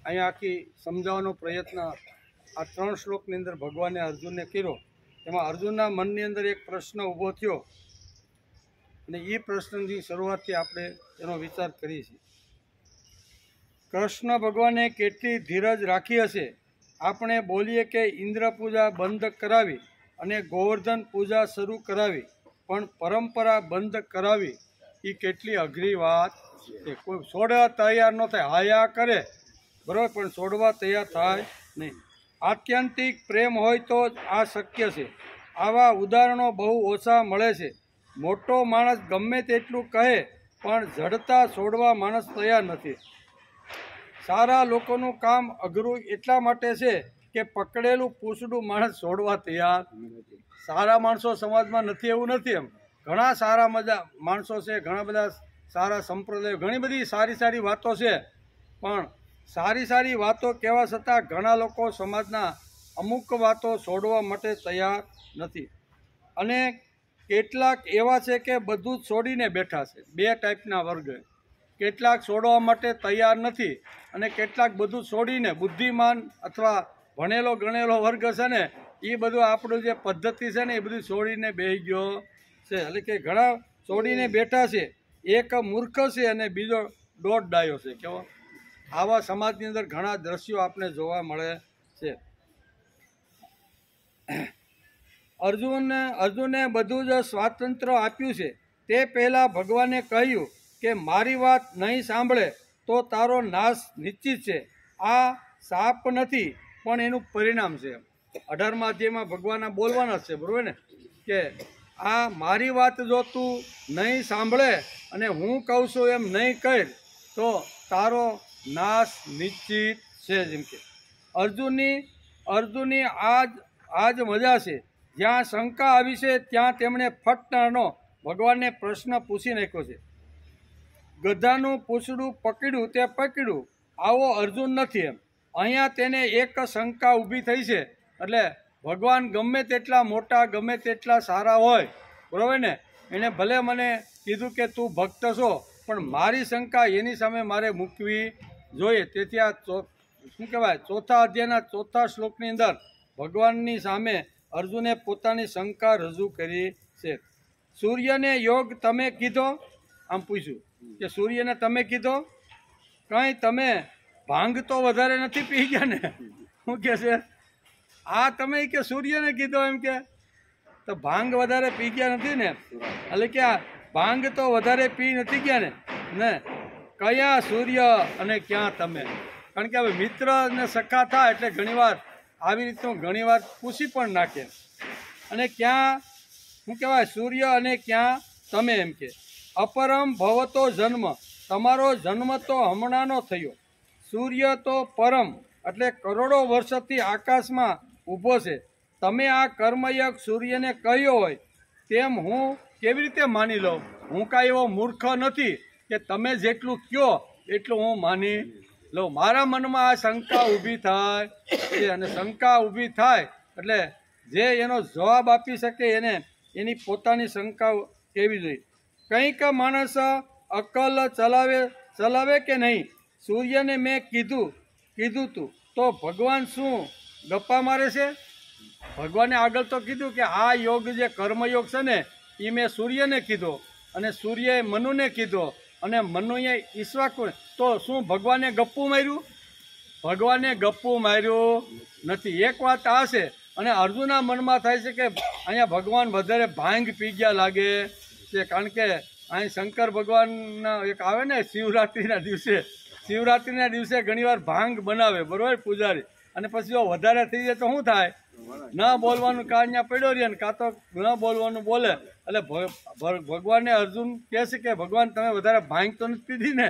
અહીંયા આખી સમજાવવાનો પ્રયત્ન આ 3 શ્લોકની અંદર ભગવાને અર્જુનને કર્યો. એમાં અર્જુનના મનની અંદર એક પ્રશ્ન ઊભો થયો અને એ પ્રશ્નની શરૂઆતથી આપણે એનો વિચાર કરીએ છીએ. કૃષ્ણ ભગવાને કેટલી ધીરજ રાખી હશે? આપણે બોલીએ કે ઇન્દ્ર પૂજા બંધ કરાવી અને ગોવર્ધન પૂજા શરૂ કરાવી, પણ પરંપરા બંધ કરાવી એ કેટલી અઘરી વાત છે. કોઈ છોડવા તૈયાર ન થાય, હાયા કરે બરાબર, પણ છોડવા તૈયાર થાય નહીં. આત્યંતિક પ્રેમ હોય તો જ આ શક્ય છે. આવા ઉદાહરણો બહુ ઓછા મળે છે. મોટો માણસ ગમે તેટલું કહે પણ જડતા છોડવા માણસ તૈયાર નથી. સારા લોકોનું કામ અઘરું એટલા માટે છે કે પકડેલું પૂછડું માણસ છોડવા તૈયાર નથી. સારા માણસો સમાજમાં નથી એવું નથી, એમ ઘણા સારા માણસો છે, ઘણા બધા સારા સંપ્રદાયો, ઘણી બધી સારી વાતો છે, પણ સારી વાતો કહેવા છતાં ઘણા લોકો સમાજના અમુક વાતો છોડવા માટે તૈયાર નથી. અને કેટલાક એવા છે કે બધું જ છોડીને બેઠા છે. 2 ટાઈપના વર્ગ. કેટલાક છોડવા માટે તૈયાર નથી અને કેટલાક બધું છોડીને, બુદ્ધિમાન અથવા ભણેલો ગણેલો વર્ગ છે ને એ બધું આપણું જે પદ્ધતિ છે ને એ બધું છોડીને બેસી ગયો છે. એટલે કે ઘણા છોડીને બેઠા છે. એક મૂર્ખ છે અને બીજો દોઢ ડાયો છે. કેવો? આવા સમાજની અંદર ઘણા દ્રશ્યો આપણે જોવા મળે છે. અર્જુને બધું જ સ્વાતંત્ર્ય આપ્યું છે. તે પહેલાં ભગવાને કહ્યું કે મારી વાત નહીં સાંભળે તો તારો નાશ નિશ્ચિત છે. આ શાપ નથી પણ એનું પરિણામ છે. 18મા અધ્યાયમાં ભગવાનના બોલવાના છે, બરાબર ને, કે આ મારી વાત જો તું નહીં સાંભળે અને હું કહું છું એમ નહીં કર તો તારો નાશ નિશ્ચિત છે. જેમ કે અર્જુનની આ જ મજા છે. જ્યાં શંકા આવી છે ત્યાં તેમણે ફટનાનો ભગવાનને પ્રશ્ન પૂછી નાખ્યો છે. ગધાનું પૂંછડું પકડ્યું તે પકડ્યું આવો અર્જુન નથી એમ. અહીંયા તેને એક શંકા ઊભી થઈ છે. એટલે ભગવાન ગમે તેટલા મોટા ગમે તેટલા સારા હોય, બરાબર ને, એને ભલે મને કીધું કે તું ભક્ત છો, પણ મારી શંકા એની સામે મારે મૂકવી જોઈએ. તેથી આ શું કહેવાય, ચોથા અધ્યાયના ચોથા શ્લોકની અંદર ભગવાનની સામે અર્જુને પોતાની શંકા રજૂ કરી છે. સૂર્યને યોગ તમે કીધો, આમ પૂછ્યું કે સૂર્યને તમે કીધો, કંઈ તમે ભાંગ તો વધારે નથી પી ગયા ને? શું કહે છે? આ તમે કે સૂર્યને કીધો એમ કે તો ભાંગ વધારે પી ગયા નથી ને? એટલે કે આ ભાંગ તો વધારે પી નથી ગયા ને? કયા સૂર્ય અને ક્યાં તમે? કારણ કે હવે મિત્ર ને સખા થાય એટલે ઘણીવાર આવી રીતનું ઘણીવાર પૂછી પણ નાખે. અને ક્યાં શું કહેવાય, સૂર્ય અને ક્યાં તમે એમ કે. અપરમ ભવતો જન્મ, તમારો જન્મ તો હમણાંનો થયો. સૂર્ય તો પરમ એટલે કરોડો વર્ષથી આકાશમાં ઊભો છે. તમે આ કર્મયજ્ઞ સૂર્યને કહ્યો હોય તેમ હું કેવી રીતે માની લઉં? હું કાંઈ એવો મૂર્ખ નથી કે તમે જેટલું કહો એટલું હું માની લઉં. મારા મનમાં આ શંકા ઊભી થાય છે, અને શંકા ઊભી થાય એટલે જે એનો જવાબ આપી શકે એને એની પોતાની શંકા કહેવી જોઈએ. કંઈક માણસ અક્કલ ચલાવે કે નહીં? સૂર્યને મેં કીધું તું તો ભગવાન શું ગપ્પા મારે છે? ભગવાને આગળ તો કીધું કે આ યોગ જે કર્મયોગ છે ને એ મેં સૂર્યને કીધો, અને સૂર્યએ મનુને કીધો, અને મનુએ ઈશ્વાકુ. તો શું ભગવાને ગપ્પું માર્યું? ભગવાને ગપ્પું માર્યું નથી. એક વાત આ છે. અને અર્જુનના મનમાં થાય છે કે અહીંયા ભગવાન વધારે ભાંગ પી ગયા લાગે છે. કારણ કે અહીં શંકર ભગવાનના એક આવે ને શિવરાત્રિના દિવસે ઘણીવાર ભાંગ બનાવે, બરાબર, પૂજારી. અને પછી જો વધારે થઈ જાય તો શું થાય? ન બોલવાનું કાં અહીંયા પડ્યો રહે ને કાં તો ન બોલવાનું બોલે. એટલે ભગવાનને અર્જુન કહે છે કે ભગવાન તમે વધારે ભાંગ તો નથી પીધી ને?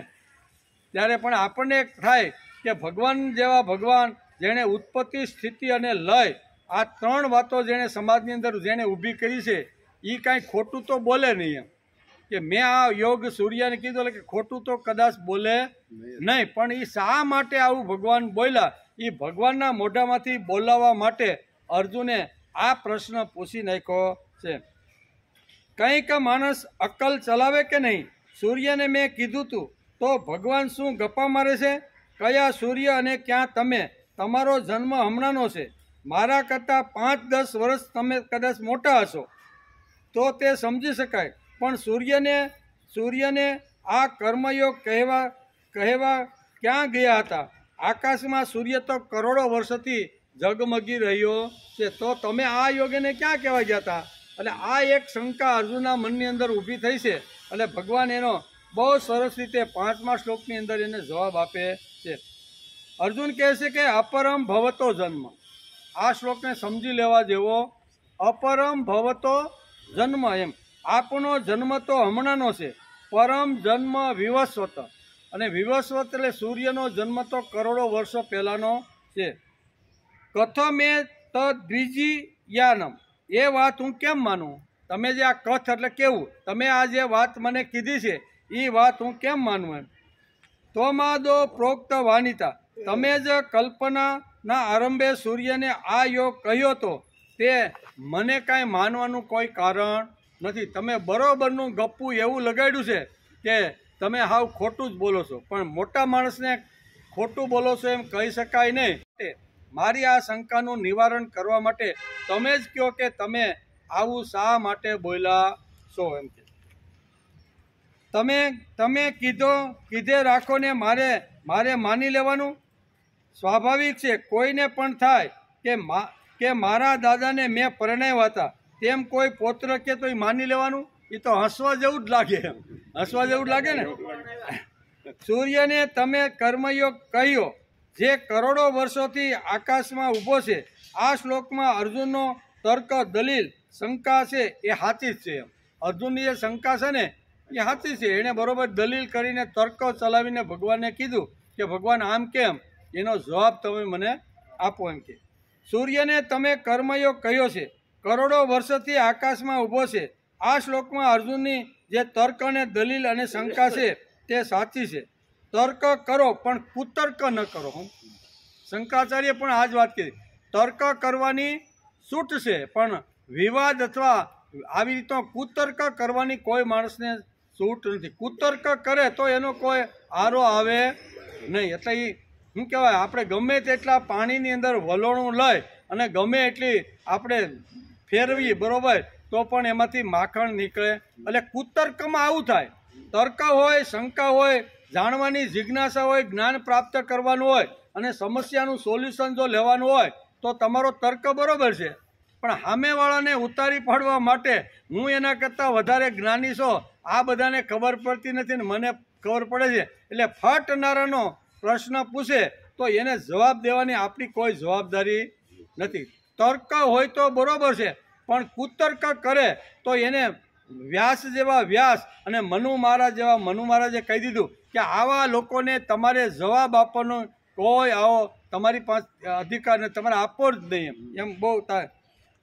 ત્યારે પણ આપણને એક થાય કે ભગવાન જેવા ભગવાન જેણે ઉત્પત્તિ, સ્થિતિ અને લય આ ત્રણ વાતો જેણે સમાજની અંદર જેણે ઊભી કરી છે એ કાંઈ ખોટું તો બોલે નહીં. એમ કે મેં આ યોગ સૂર્યને કીધું એટલે કે ખોટું તો કદાચ બોલે નહીં. પણ એ શા માટે આવું ભગવાન બોલ્યા? એ ભગવાનના મોઢામાંથી બોલાવવા માટે અર્જુને આ પ્રશ્ન પૂછી નાખ્યો છે. કંઈક માણસ અક્કલ ચલાવે કે નહીં? સૂર્યને મેં કીધું તું તો ભગવાન શું ગપ્પા મારે છે? કયા સૂર્ય અને ક્યાં તમે? તમારો જન્મ હમણાંનો છે. મારા કરતાં 5-10 વર્ષ તમે કદાચ મોટા હશો તો તે સમજી શકાય. પણ સૂર્યને આ કર્મયોગ કહેવા ક્યાં ગયા હતા? આકાશમાં સૂર્ય તો કરોડો વર્ષોથી ઝગમગી રહ્યો છે. તો તમે આ યોગને ક્યાં કહેવા ગયા હતા? એટલે આ એક શંકા અર્જુનના મનની અંદર ઊભી થઈ છે. એટલે ભગવાન એનો બહુ સરસ રીતે 5મા શ્લોકની અંદર એને જવાબ આપે છે. અર્જુન કહે છે કે અપરમ ભવતો જન્મ. આ શ્લોકને સમજી લેવા જેવો. અપરમ ભવતો જન્મ, એમ આપણો જન્મ તો હમણાંનો છે. પરમ જન્મ વિવસ્વત, અને વિવસ્વત એટલે સૂર્યનો જન્મ તો કરોડો વર્ષો પહેલાંનો છે. કથમે તદ્વિજીયાનમ, એ વાત હું કેમ માનું? તમે જે આ કથ એટલે કેવું, તમે આ જે વાત મને કીધી છે એ વાત હું કેમ માનું? એમ તોમાદો પ્રોક્ત વાનિતા, તમે જ કલ્પનાના આરંભે સૂર્યને આ યોગ કહ્યો તો તે મને કાંઈ માનવાનું કોઈ કારણ નથી. તમે બરોબરનું ગપ્પું એવું લગાડ્યું છે કે તમે હાવ ખોટું જ બોલો છો. પણ મોટા માણસને ખોટું બોલો છો એમ કહી શકાય નહીં. મારી આ શંકાનું નિવારણ કરવા માટે તમે જ કહો કે તમે આવું શા માટે બોલ્યા છો? એમ કે તમે કીધે રાખો ને મારે માની લેવાનું સ્વાભાવિક છે. કોઈને પણ થાય કે મારા દાદાને મેં પરણાવ્યા હતા તેમ કોઈ પૌત્ર કે તો માની લેવાનું? એ તો હસવા જેવું જ લાગે. હસવા જેવું જ લાગે ને. સૂર્યને તમે કર્મયોગ કહ્યો જે કરોડો વર્ષોથી આકાશમાં ઊભો છે. આ શ્લોકમાં અર્જુનનો તર્ક, દલીલ, શંકા છે એ સાચી જ છે. અર્જુનની જે શંકા છે ને એ સાચી છે. એણે બરોબર દલીલ કરીને તર્ક ચલાવીને ભગવાનને કીધું કે ભગવાન આમ કેમ? એનો જવાબ તમે મને આપો. એમ કે સૂર્યને તમે કર્મયોગ કહ્યો છે, કરોડો વર્ષથી આકાશમાં ઊભો છે. આ શ્લોકમાં અર્જુનની જે તર્ક અને દલીલ અને શંકા છે તે સાચી છે. તર્ક કરો પણ કુતર્ક ન કરો. શંકરાચાર્ય પણ આ જ વાત કરી. તર્ક કરવાની છૂટ છે, પણ વિવાદ અથવા આવી રીતનો કુતર્ક કરવાની કોઈ માણસને છૂટ નથી. કુતર્ક કરે તો એનો કોઈ આરો આવે નહીં. એટલે એ શું કહેવાય, આપણે ગમે તેટલા પાણીની અંદર વલોણું લઈ અને ગમે એટલી આપણે ફેરવીએ, બરાબર, તો પણ એમાંથી માખણ નીકળે. એટલે કુતર્કમાં આવું થાય. તર્ક હોય, શંકા હોય, જાણવાની જિજ્ઞાસા હોય, જ્ઞાન પ્રાપ્ત કરવાનું હોય અને સમસ્યાનું સોલ્યુશન જો લેવાનું હોય તો તમારો તર્ક બરોબર છે. પણ સામેવાળાને ઉતારી પાડવા માટે હું એના કરતાં વધારે જ્ઞાની છો, આ બધાને ખબર પડતી નથી ને મને ખબર પડે છે, એટલે ફટનારાનો પ્રશ્ન પૂછે તો એને જવાબ દેવાની આપણી કોઈ જવાબદારી નથી. તર્ક હોય તો બરોબર છે, પણ કુતર્ક કરે તો એને વ્યાસ જેવા વ્યાસ અને મનુ મહારાજ જેવા મનુ મહારાજે કહી દીધું કે આવા લોકોને તમારે જવાબ આપવાનો કોઈ આવો તમારી પાસે અધિકાર નથી, તમારે આપવો જ નહીં. એમ બહુ થાય.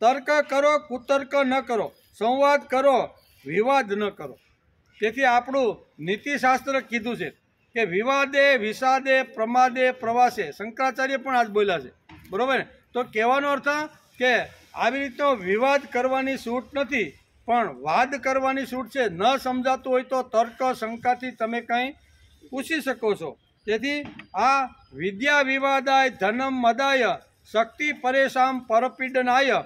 તર્ક કરો, કુતર્ક ન કરો, સંવાદ કરો, વિવાદ ન કરો. તેથી આપણું નીતિશાસ્ત્ર કીધું છે કે વિવાદે વિષાદે પ્રમાદે પ્રવાસે. શંકરાચાર્ય પણ આજ બોલ્યા છે, બરાબર ને? તો કહેવાનો અર્થ કે આવી રીતનો વિવાદ કરવાની છૂટ નથી, પણ વાદ કરવાની છૂટ છે. ન સમજાતું હોય તો તર્ક શંકાથી તમે કંઈ પૂછી શકો છો. તેથી આ વિદ્યા વિવાદાય ધનમ મદાય શક્તિ પરેશામ પરપીડનાય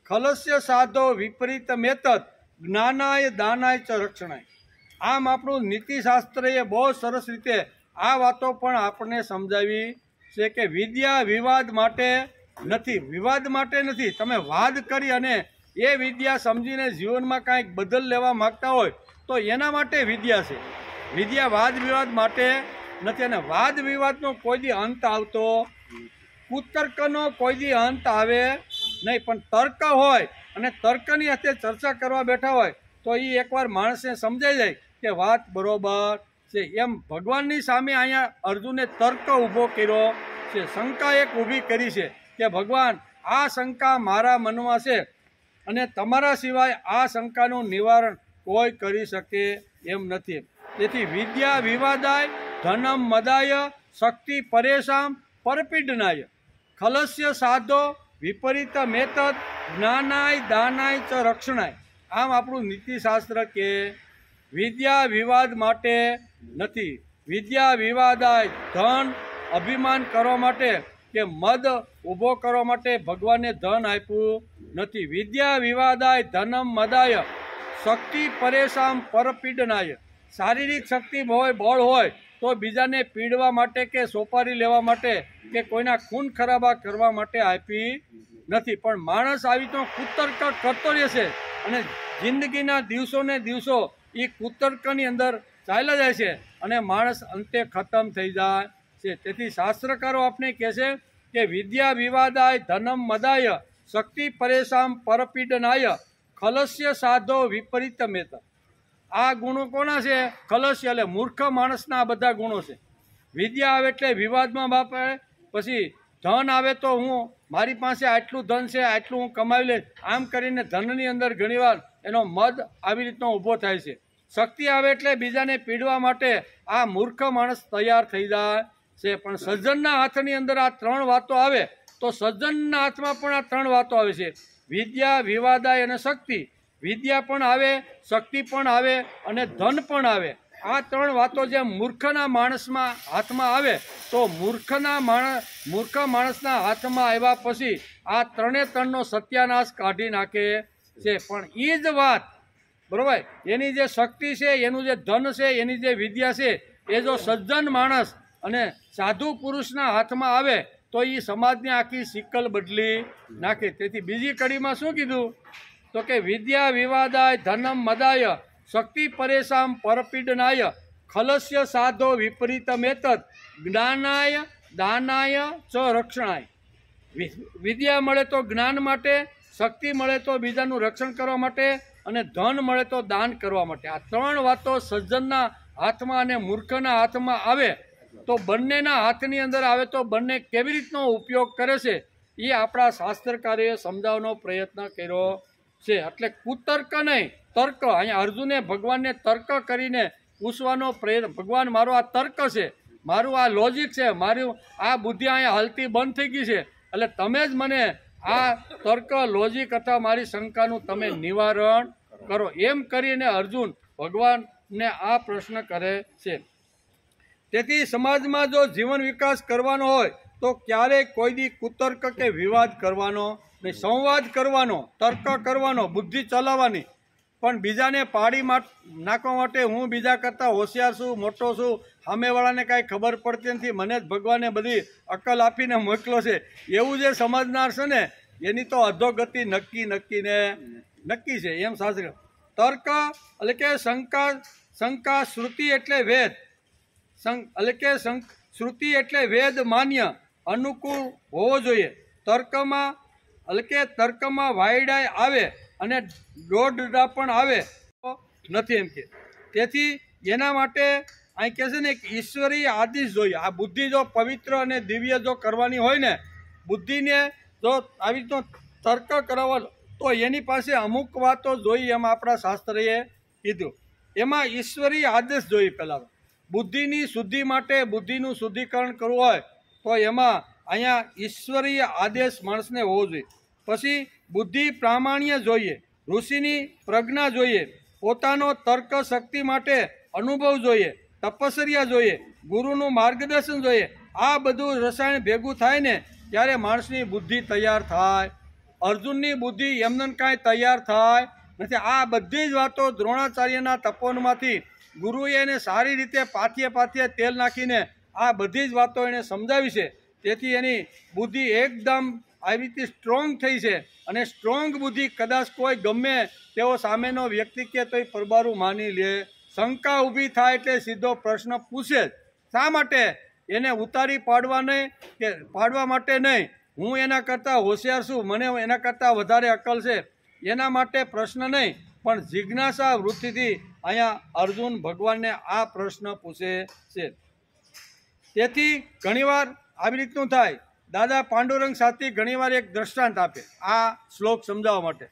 ખલસ્ય સાધો વિપરીત મેતદ જ્ઞાનાય દાનાય ચ રક્ષણાય. આમ આપણું નીતિશાસ્ત્રએ બહુ સરસ રીતે આ વાતો પણ આપણને સમજાવી છે કે વિદ્યા વિવાદ માટે નથી, વિવાદ માટે નથી. તમે વાદ કરી અને એ વિદ્યા સમજીને જીવનમાં કાંઈક બદલ લેવા માગતા હોય તો એના માટે વિદ્યા છે. વિદ્યા વાદ વિવાદ માટે નથી. અને વાદ વિવાદનો કોઈ દી અંત આવતો, કુતર્કનો કોઈ દી અંત આવે નહીં. પણ તર્ક હોય અને તર્કની હાથે ચર્ચા કરવા બેઠા હોય તો એ એકવાર માણસને સમજાઈ જાય કે વાત બરોબર છે. એમ ભગવાનની સામે અહીંયા અર્જુને તર્ક ઊભો કર્યો છે, શંકા એક ઊભી કરી છે કે ભગવાન આ શંકા મારા મનમાં છે અને તમારા સિવાય આ શંકાનું નિવારણ કોઈ કરી શકે એમ નથી. તેથી વિદ્યા વિવાદાય ધનમ મદાય શક્તિ પરેશામ પરપીડનાય ખલસ્ય સાધો વિપરીત મેતદ જ્ઞાનાય દાનાય ચ રક્ષણાય. આમ આપણું નીતિશાસ્ત્ર કે વિદ્યા વિવાદ માટે નથી. વિદ્યા વિવાદાય ધન અભિમાન કરવા માટે કે મદ ઊભો કરવા માટે ભગવાને ધન આપ્યું નથી. વિદ્યા વિવાદાય ધનમ મદાય શક્તિ પરેશામ પરપીડનાય. શારીરિક શક્તિ હોય, બળ હોય તો બીજાને પીડવા માટે કે સોપારી લેવા માટે કે કોઈના ખૂન ખરાબા કરવા માટે આપી નથી. પણ માણસ આવી તો કુતર્ક કરતો રહેશે અને જિંદગીના દિવસોને દિવસો એ કુતર્કની અંદર ચાલ્યા જાય છે અને માણસ અંતે ખતમ થઈ જાય છે. તેથી શાસ્ત્રકારો આપણે કહે છે કે વિદ્યા વિવાદાય ધનમ મદાય શક્તિ પરેશામ પરપીડનાય ખલસ્ય સાધો વિપરીત મેત. આ ગુણો કોના છે? ખલસ્ય એટલે મૂર્ખ માણસના આ બધા ગુણો છે. વિદ્યા આવે એટલે વિવાદમાં બાપાય, પછી ધન આવે તો હું મારી પાસે આટલું ધન છે, આટલું હું કમાવી લઈશ, આમ કરીને ધનની અંદર ઘણીવાર એનો મદ આવી રીતનો ઊભો થાય છે. શક્તિ આવે એટલે બીજાને પીડવા માટે આ મૂર્ખ માણસ તૈયાર થઈ જાય છે. પણ સજ્જનના હાથની અંદર આ ત્રણ વાતો આવે તો સજ્જનના હાથમાં પણ આ ત્રણ વાતો આવે છે: વિદ્યા વિવાદાય અને શક્તિ. વિદ્યા પણ આવે, શક્તિ પણ આવે અને ધન પણ આવે. આ ત્રણ વાતો જેમ મૂર્ખના માણસમાં હાથમાં આવે તો મૂર્ખ માણસના હાથમાં આવ્યા પછી આ ત્રણે ત્રણનો સત્યાનાશ કાઢી નાખે છે. પણ એ જ વાત, બરાબર, એની જે શક્તિ છે, એનું જે ધન છે, એની જે વિદ્યા છે, એ જો સજ્જન માણસ અને સાધુ પુરુષના હાથમાં આવે તો એ સમાજની આખી સિકલ બદલી નાખે. તેથી બીજી કડીમાં શું કીધું? તો કે વિદ્યા વિવાદાય ધનમ મદાય શક્તિ પરેશામ પરપીડનાય ખલસ્ય સાધો વિપરીત મેતદ જ્ઞાનાય દાનાય ચ રક્ષણાય. વિદ્યા મળે તો જ્ઞાન માટે, શક્તિ મળે તો બીજાનું રક્ષણ કરવા માટે અને ધન મળે તો દાન કરવા માટે. આ ત્રણ વાતો સજ્જનના હાથમાં અને મૂર્ખના હાથમાં આવે તો બંનેના હાથની અંદર આવે તો બંને કેવી રીતનો ઉપયોગ કરે છે એ આપણા શાસ્ત્રકારોએ સમજાવવાનો પ્રયત્ન કર્યો છે. એટલે કુતર્ક નહીં, તર્ક. અહીંયા અર્જુને ભગવાનને તર્ક કરીને પૂછવાનો પ્રયત્ન, ભગવાન મારો આ તર્ક છે, મારું આ લોજિક છે, મારું આ બુદ્ધિ અહીંયા હાલતી બંધ થઈ ગઈ છે, એટલે તમે જ મને આ તર્ક, લોજિક અથવા મારી શંકાનું તમે નિવારણ કરો. એમ કરીને અર્જુન ભગવાનને આ પ્રશ્ન કરે છે. તેથી સમાજમાં જો જીવન વિકાસ કરવાનો હોય તો ક્યારેય કોઈ દી કુતર્ક કે વિવાદ કરવાનો નહીં, સંવાદ કરવાનો, તર્ક કરવાનો, બુદ્ધિ ચલાવવાની. પણ બીજાને પાડી નાખવા માટે હું બીજા કરતાં હોશિયાર છું, મોટો છું, સામેવાળાને કાંઈ ખબર પડતી નથી, મને જ ભગવાને બધી અક્કલ આપીને મોકલો છે, એવું જે સમજનાર છે ને એની તો અધોગતિ નક્કી છે. એમ શાસ્ત્ર. તર્ક એટલે કે શંકા, શ્રુતિ એટલે વેદ, એટલે કે શ્રુતિ એટલે વેદ માન્ય અનુકૂળ હોવો જોઈએ. તર્કમાં એટલે કે તર્કમાં વાયડાઈ આવે અને દોડડા પણ આવે નથી એમ કે. તેથી એના માટે અહીં કહે છે ને એક ઈશ્વરીય આદેશ જોઈએ. આ બુદ્ધિ જો પવિત્ર અને દિવ્ય જો કરવાની હોય ને, બુદ્ધિને જો આવી રીતનો તર્ક કરાવવાનો તો એની પાસે અમુક વાતો જોઈએ, એમ આપણા શાસ્ત્રએ કીધું. એમાં ઈશ્વરીય આદેશ જોઈએ. પહેલાં બુદ્ધિની શુદ્ધિ માટે, બુદ્ધિનું શુદ્ધિકરણ કરવું હોય તો એમાં અહીંયા ઈશ્વરીય આદેશ માણસને હોવો જોઈએ. પછી બુદ્ધિ પ્રામાણ્ય જોઈએ, ઋષિની પ્રજ્ઞા જોઈએ, પોતાનો તર્ક શક્તિ માટે અનુભવ જોઈએ, તપસ્યા જોઈએ, ગુરુનું માર્ગદર્શન જોઈએ. આ બધું રસાયણ ભેગું થાય ને ત્યારે માણસની બુદ્ધિ તૈયાર થાય. અર્જુનની બુદ્ધિ એમને કાંઈ તૈયાર થાય નથી. આ બધી જ વાતો દ્રોણાચાર્યના તપોવનમાંથી ગુરુએ એને સારી રીતે પાથીએ તેલ નાખીને આ બધી જ વાતો એને સમજાવી છે. તેથી એની બુદ્ધિ એકદમ આવી રીતે સ્ટ્રોંગ થઈ છે. અને સ્ટ્રોંગ બુદ્ધિ કદાચ કોઈ ગમે તેવો સામેનો વ્યક્તિ કે તો એ પરબારું માની લે. શંકા ઊભી થાય એટલે સીધો પ્રશ્ન પૂછે. શા માટે? એને ઉતારી પાડવા નહીં કે પાડવા માટે નહીં, હું એના કરતાં હોશિયાર છું, મને એના કરતાં વધારે અક્કલ છે, એના માટે પ્રશ્ન નહીં, પણ જિજ્ઞાસા વૃત્તિથી અહીંયા અર્જુન ભગવાનને આ પ્રશ્ન પૂછે છે. તેથી ઘણીવાર આવી રીતનું થાય. દાદા પાંડુરંગ સાથી ઘણીવાર એક દ્રષ્ટાંત આપે આ શ્લોક સમજાવવા માટે.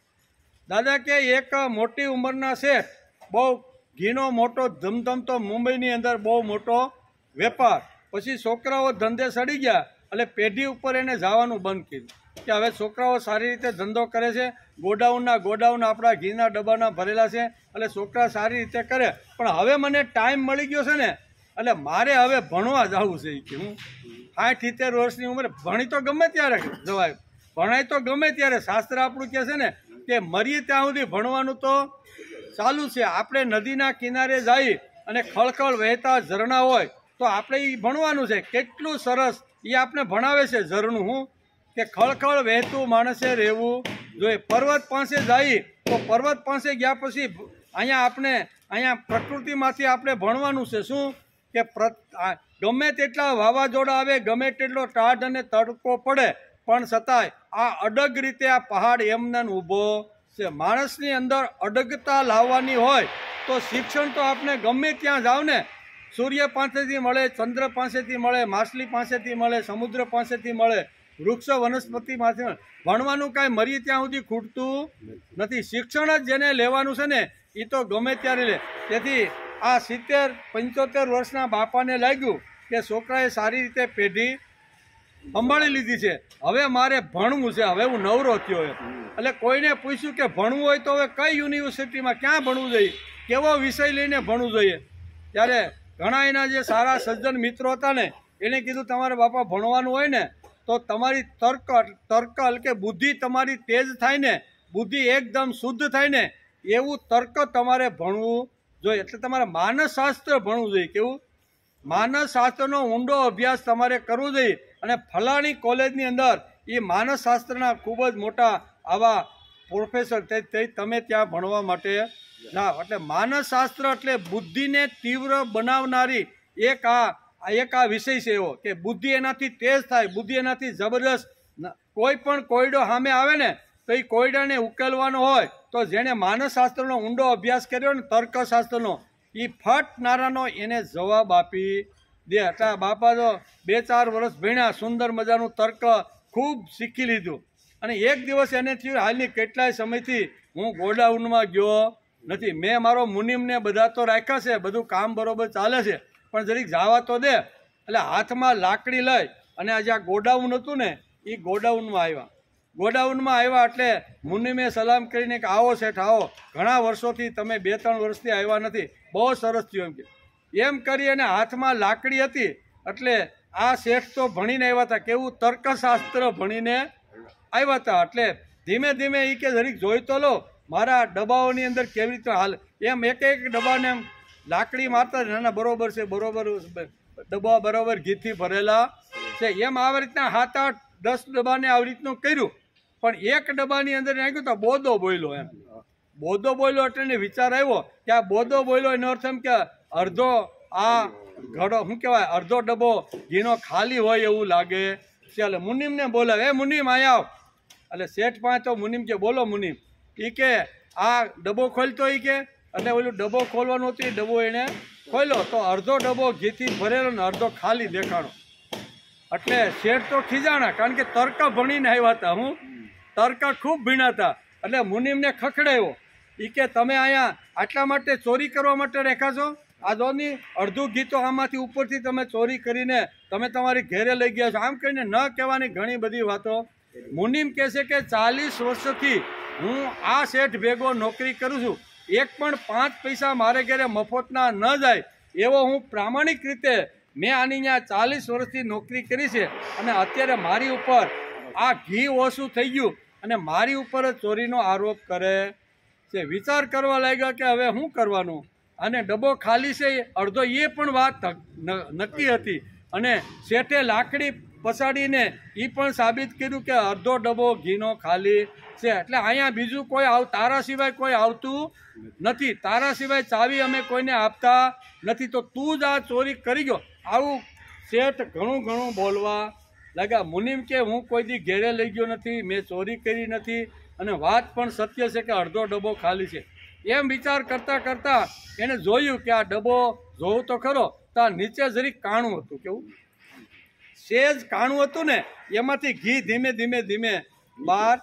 દાદા કે એક મોટી ઉંમરના શેઠ, બહુ ઘીનો મોટો ધમધમતો મુંબઈની અંદર બહુ મોટો વેપાર, પછી છોકરાઓ ધંધે સડી ગયા એટલે પેઢી ઉપર એને જવાનું બંધ કર્યું કે હવે છોકરાઓ સારી રીતે ધંધો કરે છે, ગોડાઉન આપણા ઘીના ડબ્બાના ભરેલા છે, એટલે છોકરા સારી રીતે કરે. પણ હવે મને ટાઈમ મળી ગયો છે ને એટલે મારે હવે ભણવા જવું છે. કે હું 60-70 વર્ષની ઉંમરે ભણી તો ગમે ત્યારે જવાય, ભણાય તો ગમે ત્યારે. શાસ્ત્ર આપણું કહે છે ને કે મરીએ ત્યાં સુધી ભણવાનું તો ચાલુ છે. આપણે નદીના કિનારે જઈ અને ખળખળ વહેતા ઝરણા હોય તો આપણે એ ભણવાનું છે. કેટલું સરસ એ આપણે ભણાવે છે ઝરણું. હું કે ખળખળ વહેતું માણસે રહેવું જોઈએ. પર્વત પાસે જઈ તો પર્વત પાસે ગયા પછી અહીંયા પ્રકૃતિમાંથી આપણે ભણવાનું છે. શું કે ગમે તેટલા વાવાઝોડા આવે, ગમે તેટલો ટાઢ અને તડકો પડે, પણ છતાંય આ અડગ રીતે આ પહાડ એમને ઊભો છે. માણસની અંદર અડગતા લાવવાની હોય તો શિક્ષણ તો આપણે ગમે ત્યાં જાવ ને, સૂર્ય પાસેથી મળે, ચંદ્ર પાસેથી મળે, માછલી પાસેથી મળે, સમુદ્ર પાસેથી મળે, વૃક્ષ વનસ્પતિમાંથી મળે. ભણવાનું કાંઈ મરીએ ત્યાં સુધી ખૂટતું નથી. શિક્ષણ જ જેને લેવાનું છે ને એ તો ગમે ત્યારે લે. તેથી આ 70-75 વર્ષના બાપાને લાગ્યું કે છોકરાએ સારી રીતે પેઢી સંભાળી લીધી છે, હવે મારે ભણવું છે, હવે હું નવરો થયો. એટલે કોઈને પૂછ્યું કે ભણવું હોય તો હવે કઈ યુનિવર્સિટીમાં ક્યાં ભણવું જોઈએ, કેવો વિષય લઈને ભણવું જોઈએ? ત્યારે ઘણા એના જે સારા સજ્જન મિત્રો હતા ને એને કીધું તમારે બાપા ભણવાનું હોય ને તો તમારી તર્ક કે બુદ્ધિ તમારી તેજ થાય ને, બુદ્ધિ એકદમ શુદ્ધ થાય ને એવું તર્ક તમારે ભણવું જોઈએ. એટલે તમારે માનસશાસ્ત્ર ભણવું જોઈએ. કેવું? માનસશાસ્ત્રનો ઊંડો અભ્યાસ તમારે કરવો જોઈએ. અને ફલાણી કોલેજની અંદર એ માનસશાસ્ત્રના ખૂબ જ મોટા આવા પ્રોફેસર તમે ત્યાં ભણવા માટે જાઓ. એટલે માનસશાસ્ત્ર એટલે બુદ્ધિને તીવ્ર બનાવનારી એક આ વિષય છે એવો કે બુદ્ધિ એનાથી તેજ થાય, બુદ્ધિ એનાથી જબરદસ્ત. કોઈ પણ કોયડો સામે આવે ને તો એ કોયડાને ઉકેલવાનો હોય તો જેણે માનસશાસ્ત્રનો ઊંડો અભ્યાસ કર્યો ને, તર્કશાસ્ત્રનો, એ ફટનારાનો એને જવાબ આપી દે. એટલે બાપા તો 2-4 વર્ષ ભણ્યા, સુંદર મજાનું તર્ક ખૂબ શીખી લીધું. અને એક દિવસ એને થયું હાલની કેટલાય સમયથી હું ગોડાઉનમાં ગયો નથી. મેં મારો મુનિમને બધા તો રાખ્યા છે, બધું કામ બરોબર ચાલે છે, પણ જરીક જવા તો દે. એટલે હાથમાં લાકડી લઈ અને આ જ્યાં ગોડાઉન હતું ને એ ગોડાઉનમાં આવ્યા. ગોડાઉનમાં આવ્યા એટલે મુનિમે સલામ કરીને કે આવો શેઠ આવો, ઘણા વર્ષોથી તમે 2-3 વર્ષથી આવ્યા નથી, બહુ સરસ થયું એમ કરી અને હાથમાં લાકડી હતી. એટલે આ શેઠ તો ભણીને આવ્યા હતા, કેવું તર્કશાસ્ત્ર ભણીને આવ્યા હતા. એટલે ધીમે ધીમે એ કે જરીક જોઈ તો લો મારા ડબ્બાઓની અંદર કેવી રીતે હાલ, એમ એક ડબ્બાને એમ લાકડી મારતા ના ના બરોબર છે, બરોબર ડબ્બા બરોબર ઘીથી ભરેલા છે. એમ આવી રીતના 7-8-10 ડબ્બાને આવી રીતનું કર્યું. પણ એક ડબ્બાની અંદર નાખ્યું તો બોધો બોલ્યો. એમ બોધો બોલ્યો એટલે એને વિચાર આવ્યો કે આ બોધો બોલ્યો એનો અર્થ એમ કે અડધો આ ઘડો શું કહેવાય અડધો ડબ્બો ઘીનો ખાલી હોય એવું લાગે. ચાલે મુનિમને બોલાવે, એ મુનિમ આયા આવ. એટલે શેઠ પાસે તો મુનિમ કે બોલો મુનિમ. એ કે આ ડબ્બો ખોલતો એ કે, એટલે ઓલું ડબ્બો ખોલવાનું હતું, ડબ્બો એને ખોલ્યો તો અડધો ડબ્બો ઘીથી ભરેલો ને અડધો ખાલી દેખાણો. એટલે શેઠ તો ખીજાણા, કારણ કે તર્ક ભણીને આવ્યા હતા, હું તર્ક ખૂબ ભીણા હતા. એટલે મુનિમને ખખડાવ્યો. એ કે તમે અહીંયા આટલા માટે ચોરી કરવા માટે રેખા છો? આ દોની અડધું ઘી તો આમાંથી ઉપરથી તમે ચોરી કરીને તમે તમારી ઘેરે લઈ ગયા છો. આમ કહીને ન કહેવાની ઘણી બધી વાતો. મુનિમ કહે છે કે 40 વર્ષથી હું આ શેઠ ભેગો નોકરી કરું છું, એક પણ 5 પૈસા મારે ઘરે મફતના ન જાય એવો હું પ્રામાણિક રીતે મેં આની ત્યાં 40 વર્ષથી નોકરી કરી છે. અને અત્યારે મારી ઉપર આ ઘી ઓછું થઈ ગયું અને મારી ઉપર જ ચોરીનો આરોપ કરે છે. વિચાર કરવા લાગ્યા કે હવે શું કરવાનું. અને ડબ્બો ખાલી છે અડધો, એ પણ વાત નક્કી હતી. અને શેઠે લાકડી પછાડીને એ પણ સાબિત કર્યું કે અડધો ડબ્બો ઘીનો ખાલી છે. એટલે અહીંયા બીજું કોઈ તારા સિવાય કોઈ આવતું નથી, તારા સિવાય ચાવી અમે કોઈને આપતા નથી, તો તું જ આ ચોરી કરી ગયો. આવું શેઠ ઘણું બોલવા લાગ્યા. મુનિમ કે હું કોઈ દી ઘેરે લઈ ગયો નથી, મેં ચોરી કરી નથી, અને વાત પણ સત્ય છે કે અડધો ડબ્બો ખાલી છે. એમ વિચાર કરતાં કરતાં એને જોયું કે આ ડબ્બો જોવું તો ખરો, તો આ નીચે જરીક કાણું હતું. કેવું સેજ કાણું હતું ને, એમાંથી ઘી ધીમે ધીમે બહાર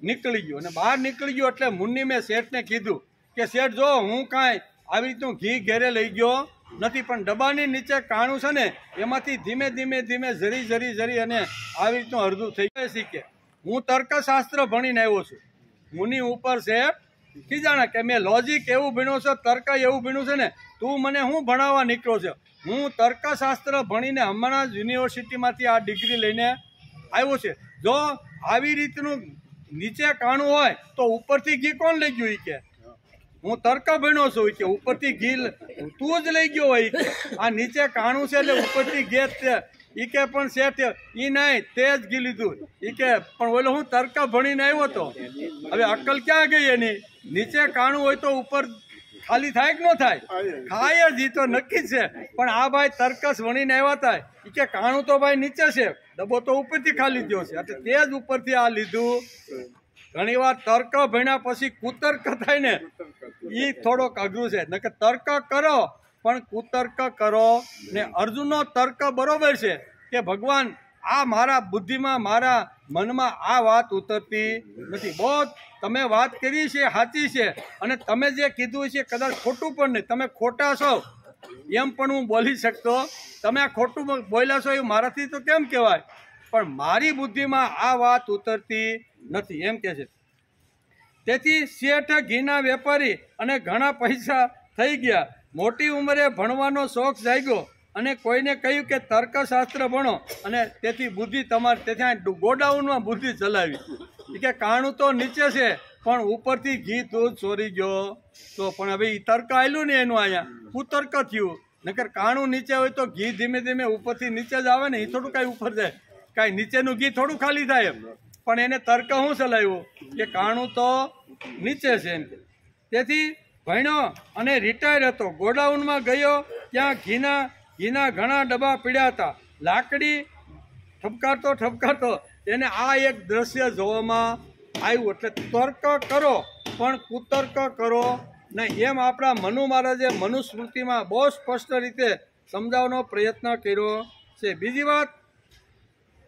નીકળી ગયું. અને બહાર નીકળી ગયું એટલે મુનિમે શેઠને કીધું કે શેઠ જો હું કાંઈ આવી રીતનું ઘી ઘેરે લઈ ગયો નથી, પણ ડબ્બાની નીચે કાણું છે ને એમાંથી ધીમે ધીમે જરી અને આવી રીતનું અડધું થઈ ગયું. શીખે હું તર્કશાસ્ત્ર ભણીને આવ્યો છું. મુનિ ઉપર શેઠ ખીજાણા કે મેં લોજિક એવું ભણ્યો છે, તર્ક એવું ભણ્યું છે ને, તું મને હું ભણાવવા નીકળ્યો છે? હું તર્કશાસ્ત્ર ભણીને હમણાં જ યુનિવર્સિટીમાંથી આ ડિગ્રી લઈને આવ્યો છે. જો આવી રીતનું નીચે કાણું હોય તો ઉપરથી ઘી કોણ લઈ ગયું? એ કે હું તર્ક ભણ્યો છું કે ઉપરથી ઘી તું જ લઈ ગયો હોય કે આ નીચે કાણું છે એટલે ઉપરથી ઘી છે. એ કે પણ શેઠ એ નહીં, તે જ ઘી લીધું. એ કે પણ ઓલો હું તર્ક ભણીને આવ્યો હતો, હવે અક્કલ ક્યાં ગઈ એની? નીચે કાણું હોય તો ઉપર ખાલી થાય કે ન થાય? ખાય જ, એ તો નક્કી છે. પણ આ ભાઈ તર્કસ ભણીને આવ્યા હતા, એ કે કાણું તો ભાઈ નીચે છે, ડબ્બો તો ઉપરથી ખાલી થયો છે, એટલે તે જ ઉપરથી આ લીધું. ઘણી વાર તર્ક ભણ્યા પછી કુતર્ક થાય ને, એ થોડોક અઘરું છે. નકર તર્ક કરો પણ કુતર્ક કરો ને. અર્જુનનો તર્ક બરોબર છે કે ભગવાન આ મારા બુદ્ધિમાં મારા મનમાં આ વાત ઉતરતી નથી. બહુ તમે વાત કરી છે સાચી છે, અને તમે જે કીધું છે કદાચ ખોટું પણ નહીં, તમે ખોટા છો એમ પણ હું બોલી શકતો. તમે આ ખોટું બોલ્યા છો એવું મારાથી તો કેમ કહેવાય, પણ મારી બુદ્ધિમાં આ વાત ઉતરતી નથી એમ કે છે. તેથી શેઠ ઘીના વેપારી અને ઘણા પૈસા થઈ ગયા. મોટી ઉંમરે ભણવાનો શોખ જાગ્યો અને કોઈને કહ્યું કે તર્કશાસ્ત્ર ભણો અને તેથી બુદ્ધિ તમારી, તેથી ગોડાઉનમાં બુદ્ધિ ચલાવી. કે કાણું તો નીચે છે પણ ઉપરથી ઘી દૂધ ચોરી ગયો તો. પણ હવે એ તર્ક આવેલું ને એનું અહીંયા કુતર્ક થયું. નકર કાણું નીચે હોય તો ઘી ધીમે ઉપરથી નીચે જ આવે ને, એ થોડું કાંઈ ઉપર જાય, કાંઈ નીચેનું ઘી થોડું ખાલી થાય એમ. પણ એને તર્ક શું ચલાવ્યું કે કાણું તો નીચે છે એમ. તેથી ભણ્યો અને રિટાયર હતો. ગોડાઉનમાં ગયો, ત્યાં ઘીના ઘણા ડબ્બા પીડ્યા હતા. લાકડી ઠપકારતો એને આ એક દ્રશ્ય જોવામાં આવ્યું. એટલે તર્ક કરો પણ કુતર્ક કરો નહીં, એમ આપણા મનુ મહારાજે મનુસ્મૃતિમાં બહુ સ્પષ્ટ રીતે સમજાવવાનો પ્રયત્ન કર્યો છે. બીજી વાત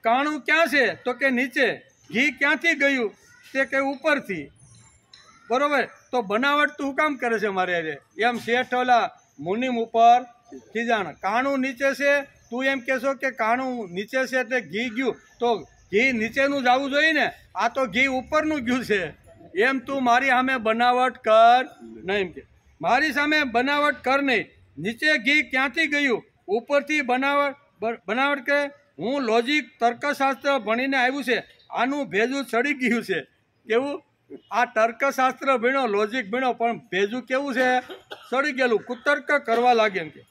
કાણું ક્યાં છે તો કે નીચે, ઘી ક્યાંથી ગયું તે કે ઉપરથી, બરોબર. તો બનાવટ તું કામ કરે છે મારે એમ શેઠ ઓલા મુનિમ ઉપર ખીજાણ. કાણું નીચે છે, તું એમ કહેશો કે કાણું નીચે છે એટલે ઘી ગયું, તો ઘી નીચેનું જવું જોઈએ ને, આ તો ઘી ઉપરનું ગયું છે. એમ તું મારી સામે બનાવટ કર નહીં, એમ કે મારી સામે બનાવટ કર નહીં. નીચે ઘી ક્યાંથી ગયું, ઉપરથી બનાવટ કરે. હું લોજિક તર્કશાસ્ત્ર ભણીને આવ્યું છે, આનું ભેજું ચડી ગયું છે. કેવું? આ તર્કશાસ્ત્ર ભણ્યો, લોજિક ભણ્યો, પણ ભેજું કેવું છે? ચડી ગયેલું, કુતર્ક કરવા લાગે એમ કે.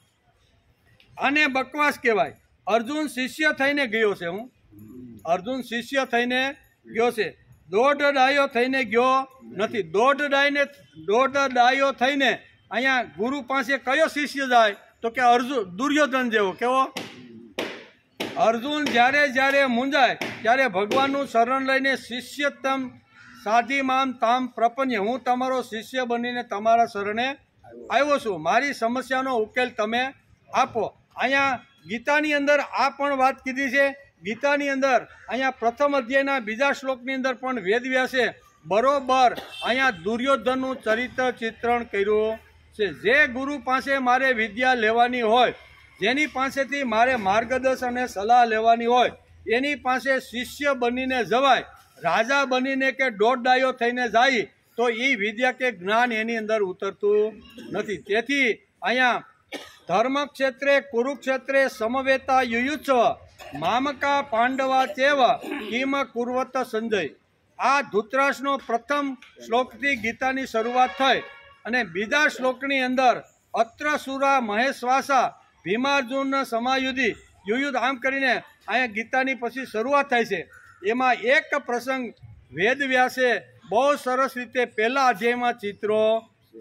આને બકવાસ કહેવાય. અર્જુન શિષ્ય થઈને ગયો છે. હું અર્જુન શિષ્ય થઈને ગયો છે, દોઢ ડાયો થઈને ગયો નથી. દોઢ ડાયો થઈને અહીંયા ગુરુ પાસે કયો શિષ્ય જાય તો કે અર્જુન, દુર્યોધન જેવો. કેવો? અર્જુન જ્યારે મૂંઝાય ત્યારે ભગવાનનું શરણ લઈને શિષ્યતમ સાધી મામ તામ પ્રપન્ય, હું તમારો શિષ્ય બનીને તમારા શરણે આવ્યો છું, મારી સમસ્યાનો ઉકેલ તમે આપો. અહીંયા ગીતાની અંદર આ પણ વાત કીધી છે. ગીતાની અંદર અહીંયા પ્રથમ અધ્યાયના બીજા શ્લોકની અંદર પણ વેદવ્યાસે બરોબર અહીંયા દુર્યોધનનું ચરિત્ર ચિત્રણ કર્યું છે. જે ગુરુ પાસે મારે વિદ્યા લેવાની હોય, જેની પાસેથી મારે માર્ગદર્શન અને સલાહ લેવાની હોય, એની પાસે શિષ્ય બનીને જવાય. રાજા બનીને કે દોઢ ડાયો થઈને જાય તો એ વિદ્યા કે જ્ઞાન એની અંદર ઉતરતું નથી. તેથી અહીંયા ધર્મક્ષેત્રે કુરુક્ષેત્રે સમવેતા યુયુત્સવ મામકા પાંડવા ચેવ કિમ કુર્વત સંજય. આ ધૃતરાષ્ટ્રનો પ્રથમ શ્લોકથી ગીતાની શરૂઆત થઈ અને બીજા શ્લોકની અંદર અત્રસુરા મહેશ્વાસા ભીમાર્જુન સમાયુધિ યુયુદ્ધ, આમ કરીને અહીંયા ગીતાની પછી શરૂઆત થાય છે. એમાં એક પ્રસંગ વેદવ્યાસે બહુ સરસ રીતે પહેલા અધ્યાયમાં ચિત્રો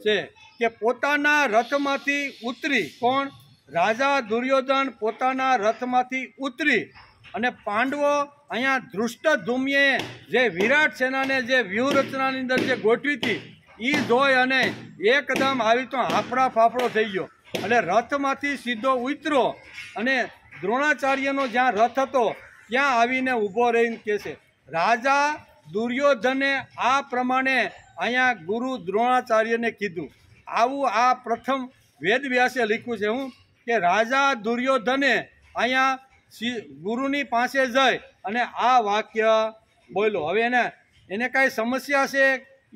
છે કે પોતાના રથમાંથી ઉતરી, કોણ? રાજા દુર્યોધન પોતાના રથમાંથી ઉતરી અને પાંડવો અહીંયા ધૃષ્ટધુમ્યે જે વિરાટ સેનાને જે વ્યૂહરચનાની અંદર જે ગોઠવી હતી એ જોઈ અને એકદમ આવી તો હાફડા ફાફડો થઈ ગયો અને રથમાંથી સીધો ઉતરો અને દ્રોણાચાર્યનો જ્યાં રથ હતો ત્યાં આવીને ઊભો રહીને કહે છે. રાજા દુર્યોધને આ પ્રમાણે અહીંયા ગુરુ દ્રોણાચાર્યને કીધું. આવું આ પ્રથમ વેદવ્યાસે લખ્યું છે. હું કે રાજા દુર્યોધને અહીંયા ગુરુની પાસે જઈ અને આ વાક્ય બોલ્યો. હવે એને કાંઈ સમસ્યા છે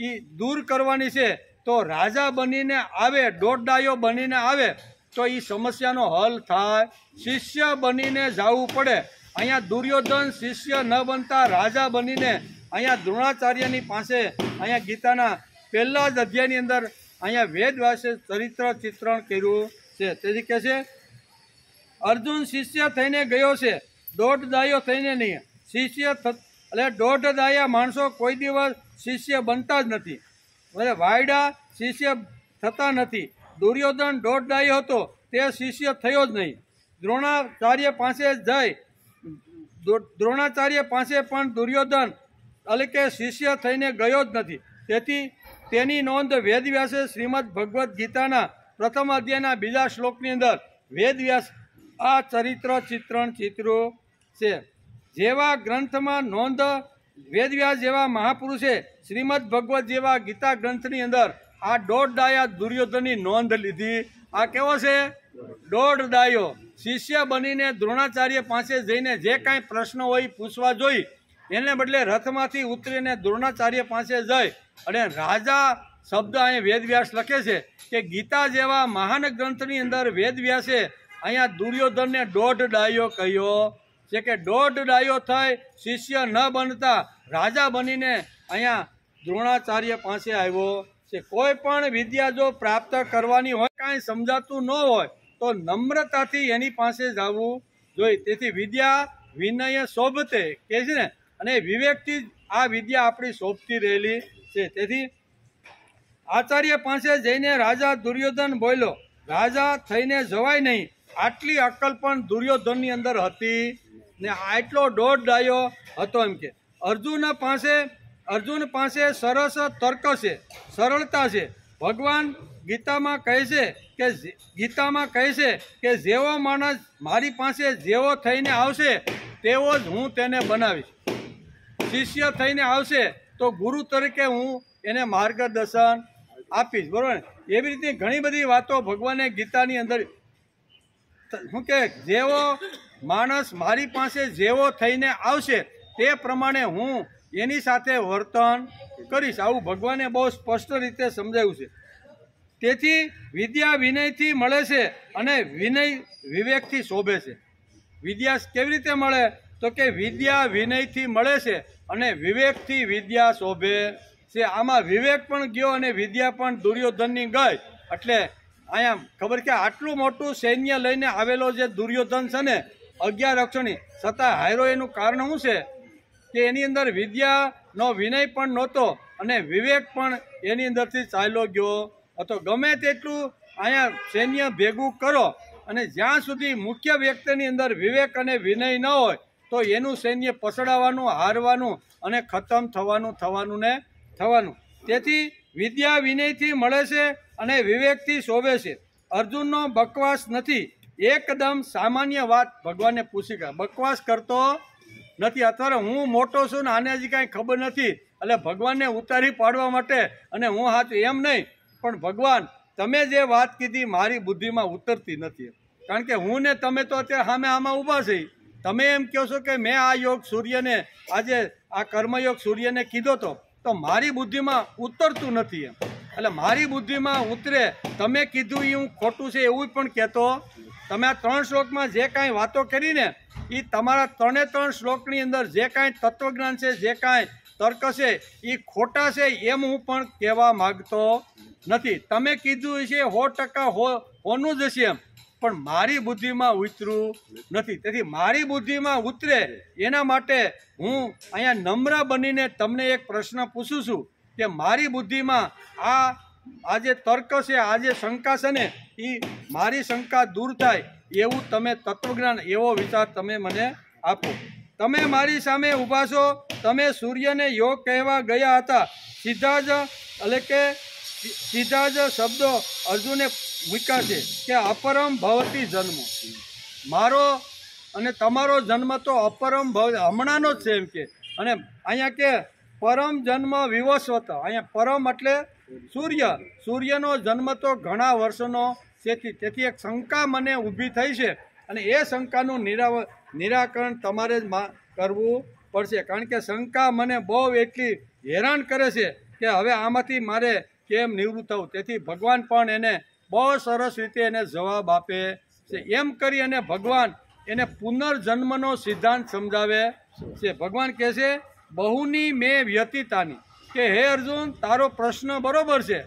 એ દૂર કરવાની છે, તો રાજા બનીને આવે, દોઢ ડાયો બનીને આવે તો એ સમસ્યાનો હલ થાય. શિષ્ય બનીને જવું પડે. અહીંયા દુર્યોધન શિષ્ય ન બનતા રાજા બનીને અહીંયા દ્રોણાચાર્યની પાસે અહીંયા ગીતાના પહેલા જ અધ્યાયની અંદર અહીંયા વેદવ્યાસે ચરિત્ર ચિત્રણ કર્યું છે. તેથી કહે છે અર્જુન શિષ્ય થઈને ગયો છે, દોઢ દાયો થઈને નહીં. શિષ્ય એટલે દોઢ દાયા માણસો કોઈ દિવસ શિષ્ય બનતા જ નથી, વાયડા શિષ્ય થતા નથી. દુર્યોધન દોઢ દાયો હતો, તે શિષ્ય થયો જ નહીં. દ્રોણાચાર્ય પાસે જઈ દ્રોણાચાર્ય પાસે પણ દુર્યોધન એટલે કે શિષ્ય થઈને ગયો જ નથી. તેથી તેની નોંધ વેદવ્યાસે શ્રીમદ ભગવદ્ ગીતાના પ્રથમ અધ્યાયના બીજા શ્લોકની અંદર વેદવ્યાસ આ ચરિત્ર ચિત્રણ ચિત્રો છે. જેવા ગ્રંથમાં નોંધ વેદવ્યાસ જેવા મહાપુરુષે શ્રીમદ ભગવદ્ જેવા ગીતા ગ્રંથની અંદર આ દોઢ ડાયા દુર્યોધનની નોંધ લીધી. આ કેવો છે? દોઢ ડાયો શિષ્ય બનીને દ્રોણાચાર્ય પાસે જઈને જે કાંઈ પ્રશ્ન હોય પૂછવા જોઈ, એને બદલે રથમાંથી ઉતરીને દ્રોણાચાર્ય પાસે જઈ અને રાજા શબ્દ અહીંયા વેદવ્યાસ લખે છે કે ગીતા જેવા મહાન ગ્રંથની અંદર વેદવ્યાસે અહીંયા દુર્યોધનને દોઢ ડાયો કહ્યો છે કે દોઢ ડાયો થઈ શિષ્ય ન બનતા રાજા બનીને અહીંયા દ્રોણાચાર્ય પાસે આવ્યો છે. કોઈ પણ વિદ્યા જો પ્રાપ્ત કરવાની હોય, કાંઈ સમજાતું ન હોય તો નમ્રતાથી એની પાસે જવું જોઈએ. તેથી વિદ્યા વિનય શોભતે કહે છે ને, અને વિવેકથી આ વિદ્યા આપણી શોભતી રહેલી છે. તેથી આચાર્ય પાસે જઈને રાજા દુર્યોધન બોલ્યો, રાજા થઈને જવાય નહીં. આટલી અક્કલ પણ દુર્યોધનની અંદર હતી ને આટલો દોઢ ડાયો હતો. એમ કે અર્જુન પાસે સરસ તર્ક છે, સરળતા છે. ભગવાન ગીતામાં કહે છે કે જેવો માણસ મારી પાસે જેવો થઈને આવશે તેવો જ હું તેને બનાવીશ. શિષ્ય થઈને આવશે તો ગુરુ તરીકે હું એને માર્ગદર્શન આપીશ. બરાબર ને? એવી રીતે ઘણી બધી વાતો ભગવાને ગીતાની અંદર શું કે જેવો માણસ મારી પાસે જેવો થઈને આવશે તે પ્રમાણે હું એની સાથે વર્તન કરીશ. આવું ભગવાને બહુ સ્પષ્ટ રીતે સમજાવ્યું છે. તેથી વિદ્યા વિનયથી મળે છે અને વિનય વિવેકથી શોભે છે. વિદ્યા કેવી રીતે મળે? તો કે વિદ્યા વિનયથી મળે છે અને વિવેકથી વિદ્યા શોભે છે. આમાં વિવેક પણ ગયો અને વિદ્યા પણ દુર્યોધનની ગઈ. એટલે અહીંયા ખબર કે આટલું મોટું સૈન્ય લઈને આવેલો જે દુર્યોધન છે ને 11 અક્ષરની, છતાં હાર્યો. એનું કારણ શું છે કે એની અંદર વિદ્યાનો વિનય પણ નહોતો અને વિવેક પણ એની અંદરથી ચાલ્યો ગયો હતો. ગમે તેટલું અહીંયા સૈન્ય ભેગું કરો અને જ્યાં સુધી મુખ્ય વ્યક્તિની અંદર વિવેક અને વિનય ન હોય તો એનું સૈન્ય પસડાવવાનું, હારવાનું અને ખતમ થવાનું. તેથી વિદ્યા વિનયથી મળે છે અને વિવેકથી શોભે છે. અર્જુનનો બકવાસ નથી, એકદમ સામાન્ય વાત ભગવાનને પૂછી ગયા. બકવાસ કરતો નથી. અથવા હું મોટો છું ને આને હજી કાંઈ ખબર નથી એટલે ભગવાનને ઉતારી પાડવા માટે અને હું હાથ એમ નહીં. પણ ભગવાન તમે જે વાત કીધી મારી બુદ્ધિમાં ઉતરતી નથી. કારણ કે હું ને તમે તો અત્યારે સામે આમાં ઊભા છે. તમે એમ કહો છો કે મેં આ યોગ સૂર્યને આજે આ કર્મયોગ સૂર્યને કીધો તો મારી બુદ્ધિમાં ઉતરતું નથી એમ. એટલે મારી બુદ્ધિમાં ઉતરે તમે કીધું એ હું ખોટું છે એવું પણ કહેતો. તમે આ 3 શ્લોકમાં જે કાંઈ વાતો કરીને એ તમારા 3 શ્લોકની અંદર જે કાંઈ તત્વજ્ઞાન છે, જે કાંઈ તર્ક છે એ ખોટા છે એમ હું પણ કહેવા માગતો નથી. તમે કીધું છે 100% હોનું જ હશે એમ, પણ મારી બુદ્ધિમાં ઉતર્યું નથી. તેથી મારી બુદ્ધિમાં ઉતરે એના માટે હું અહીંયા નમ્ર બનીને તમને એક પ્રશ્ન પૂછું છું કે મારી બુદ્ધિમાં આ જે તર્ક છે, આ જે શંકા છે ને એ મારી શંકા દૂર થાય એવું તમે તત્વજ્ઞાન, એવો વિચાર તમે મને આપો. તમે મારી સામે ઊભા છો, તમે સૂર્યને યોગ કહેવા ગયા હતા. સીધા જ શબ્દો અર્જુને મૂક્યા છે કે અપરમ ભવતી જન્મ. મારો અને તમારો જન્મ તો અપરમ ભવ હમણાંનો જ છે એમ કે. અને અહીંયા કે પરમ જન્મ વિવસ્વત. અહીંયા પરમ એટલે સૂર્યનો જન્મ તો ઘણા વર્ષોનો છે. તેથી એક શંકા મને ઊભી થઈ છે અને એ શંકાનું નિરાકરણ તમારે જ કરવું પડશે. કારણ કે શંકા મને બહુ એટલી હેરાન કરે છે કે હવે આમાંથી મારે કેમ નિવૃત્ત થવું. તેથી ભગવાન પણ એને બહુ સરસ રીતે એને જવાબ આપે છે. એમ કરી અને ભગવાન એને પુનર્જન્મનો સિદ્ધાંત સમજાવે છે. ભગવાન કહે છે બહુની મેં વ્યતીતાની, કે હે અર્જુન તારો પ્રશ્ન બરોબર છે.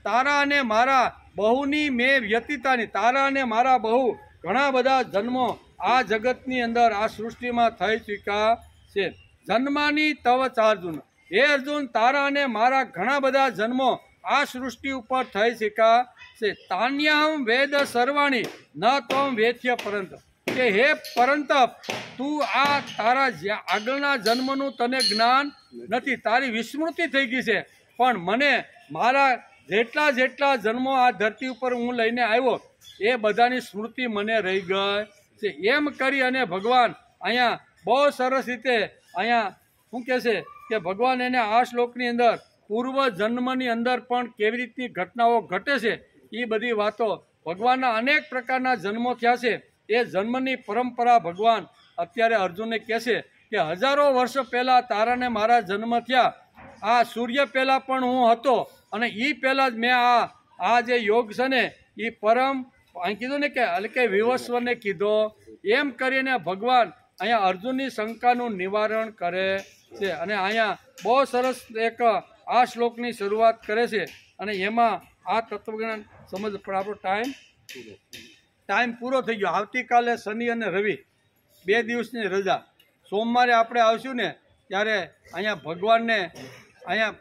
તારા અને મારા બહુની મેં વ્યતીતાની, તારા અને મારા બહુ ઘણા બધા જન્મો આ જગતની અંદર આ સૃષ્ટિમાં થઈ ચૂક્યા છે. જન્માની તવ ચાર્જુન, હે અર્જુન તારા અને મારા ઘણા બધા જન્મો આ સૃષ્ટિ ઉપર થઈ ચૂક્યા છે. તાન્યહમ વેદ સર્વાણી ન તમ વેથ્ય પરંત, કે હે પરંતપ તું આ તારા આગળના જન્મનું તને જ્ઞાન નથી, તારી વિસ્મૃતિ થઈ ગઈ છે. પણ મને મારા જેટલા જન્મો આ ધરતી ઉપર હું લઈને આવ્યો એ બધાની સ્મૃતિ મને રહી ગઈ છે. એમ કરી અને ભગવાન અહીંયા બહુ સરસ રીતે અહીંયા શું કહે છે કે ભગવાન એને આ શ્લોકની અંદર પૂર્વ જન્મની અંદર પણ કેવી રીતની ઘટનાઓ ઘટે છે એ બધી વાતો, ભગવાનના અનેક પ્રકારના જન્મો થયા છે એ જન્મની પરંપરા ભગવાન અત્યારે અર્જુનને કહે છે કે હજારો વર્ષ પહેલાં તારાને મારા જન્મ થયા. આ સૂર્ય પહેલાં પણ હું હતો અને એ પહેલાં જ મેં આ જે યોગ છે ને એ પરમ અહીં કીધું ને કે વિવસ્વને કીધો. એમ કરીને ભગવાન અહીંયા અર્જુનની શંકાનું નિવારણ કરે છે. અને અહીંયા બહુ સરસ એક આ શ્લોકની શરૂઆત કરે છે અને એમાં આ તત્વજ્ઞાન સમજ. પણ આપણો ટાઈમ પૂરો થઈ ગયો. આવતીકાલે શનિ અને રવિ 2 દિવસની રજા. સોમવારે આપણે આવશું ને ત્યારે અહીંયા ભગવાનને અહીંયા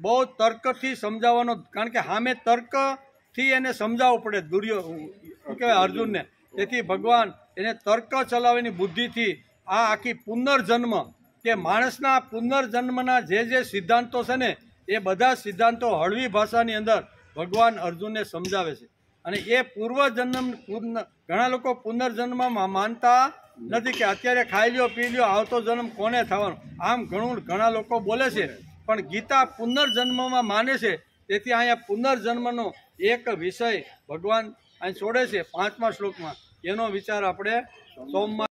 બહુ તર્કથી સમજાવવાનો, કારણ કે સામે તર્કથી એને સમજાવવું પડે શું કહેવાય અર્જુનને. તેથી ભગવાન એને તર્ક ચલાવીની બુદ્ધિથી આ આખી પુનર્જન્મ કે માણસના પુનર્જન્મના જે સિદ્ધાંતો છે ને એ બધા સિદ્ધાંતો હળવી ભાષાની અંદર ભગવાન અર્જુનને સમજાવે છે. અને એ પૂર્વજન્મ ઘણા લોકો પુનર્જન્મમાં માનતા નથી કે અત્યારે ખાઈ લ્યો પી લ્યો આવતો જન્મ કોને થવાનો, આમ ઘણા લોકો બોલે છે, પણ ગીતા પુનર્જન્મમાં માને છે. તેથી અહીંયા પુનર્જન્મનો એક વિષય ભગવાન અહીં છોડે છે 5મા શ્લોકમાં. એનો વિચાર આપણે સોમવાર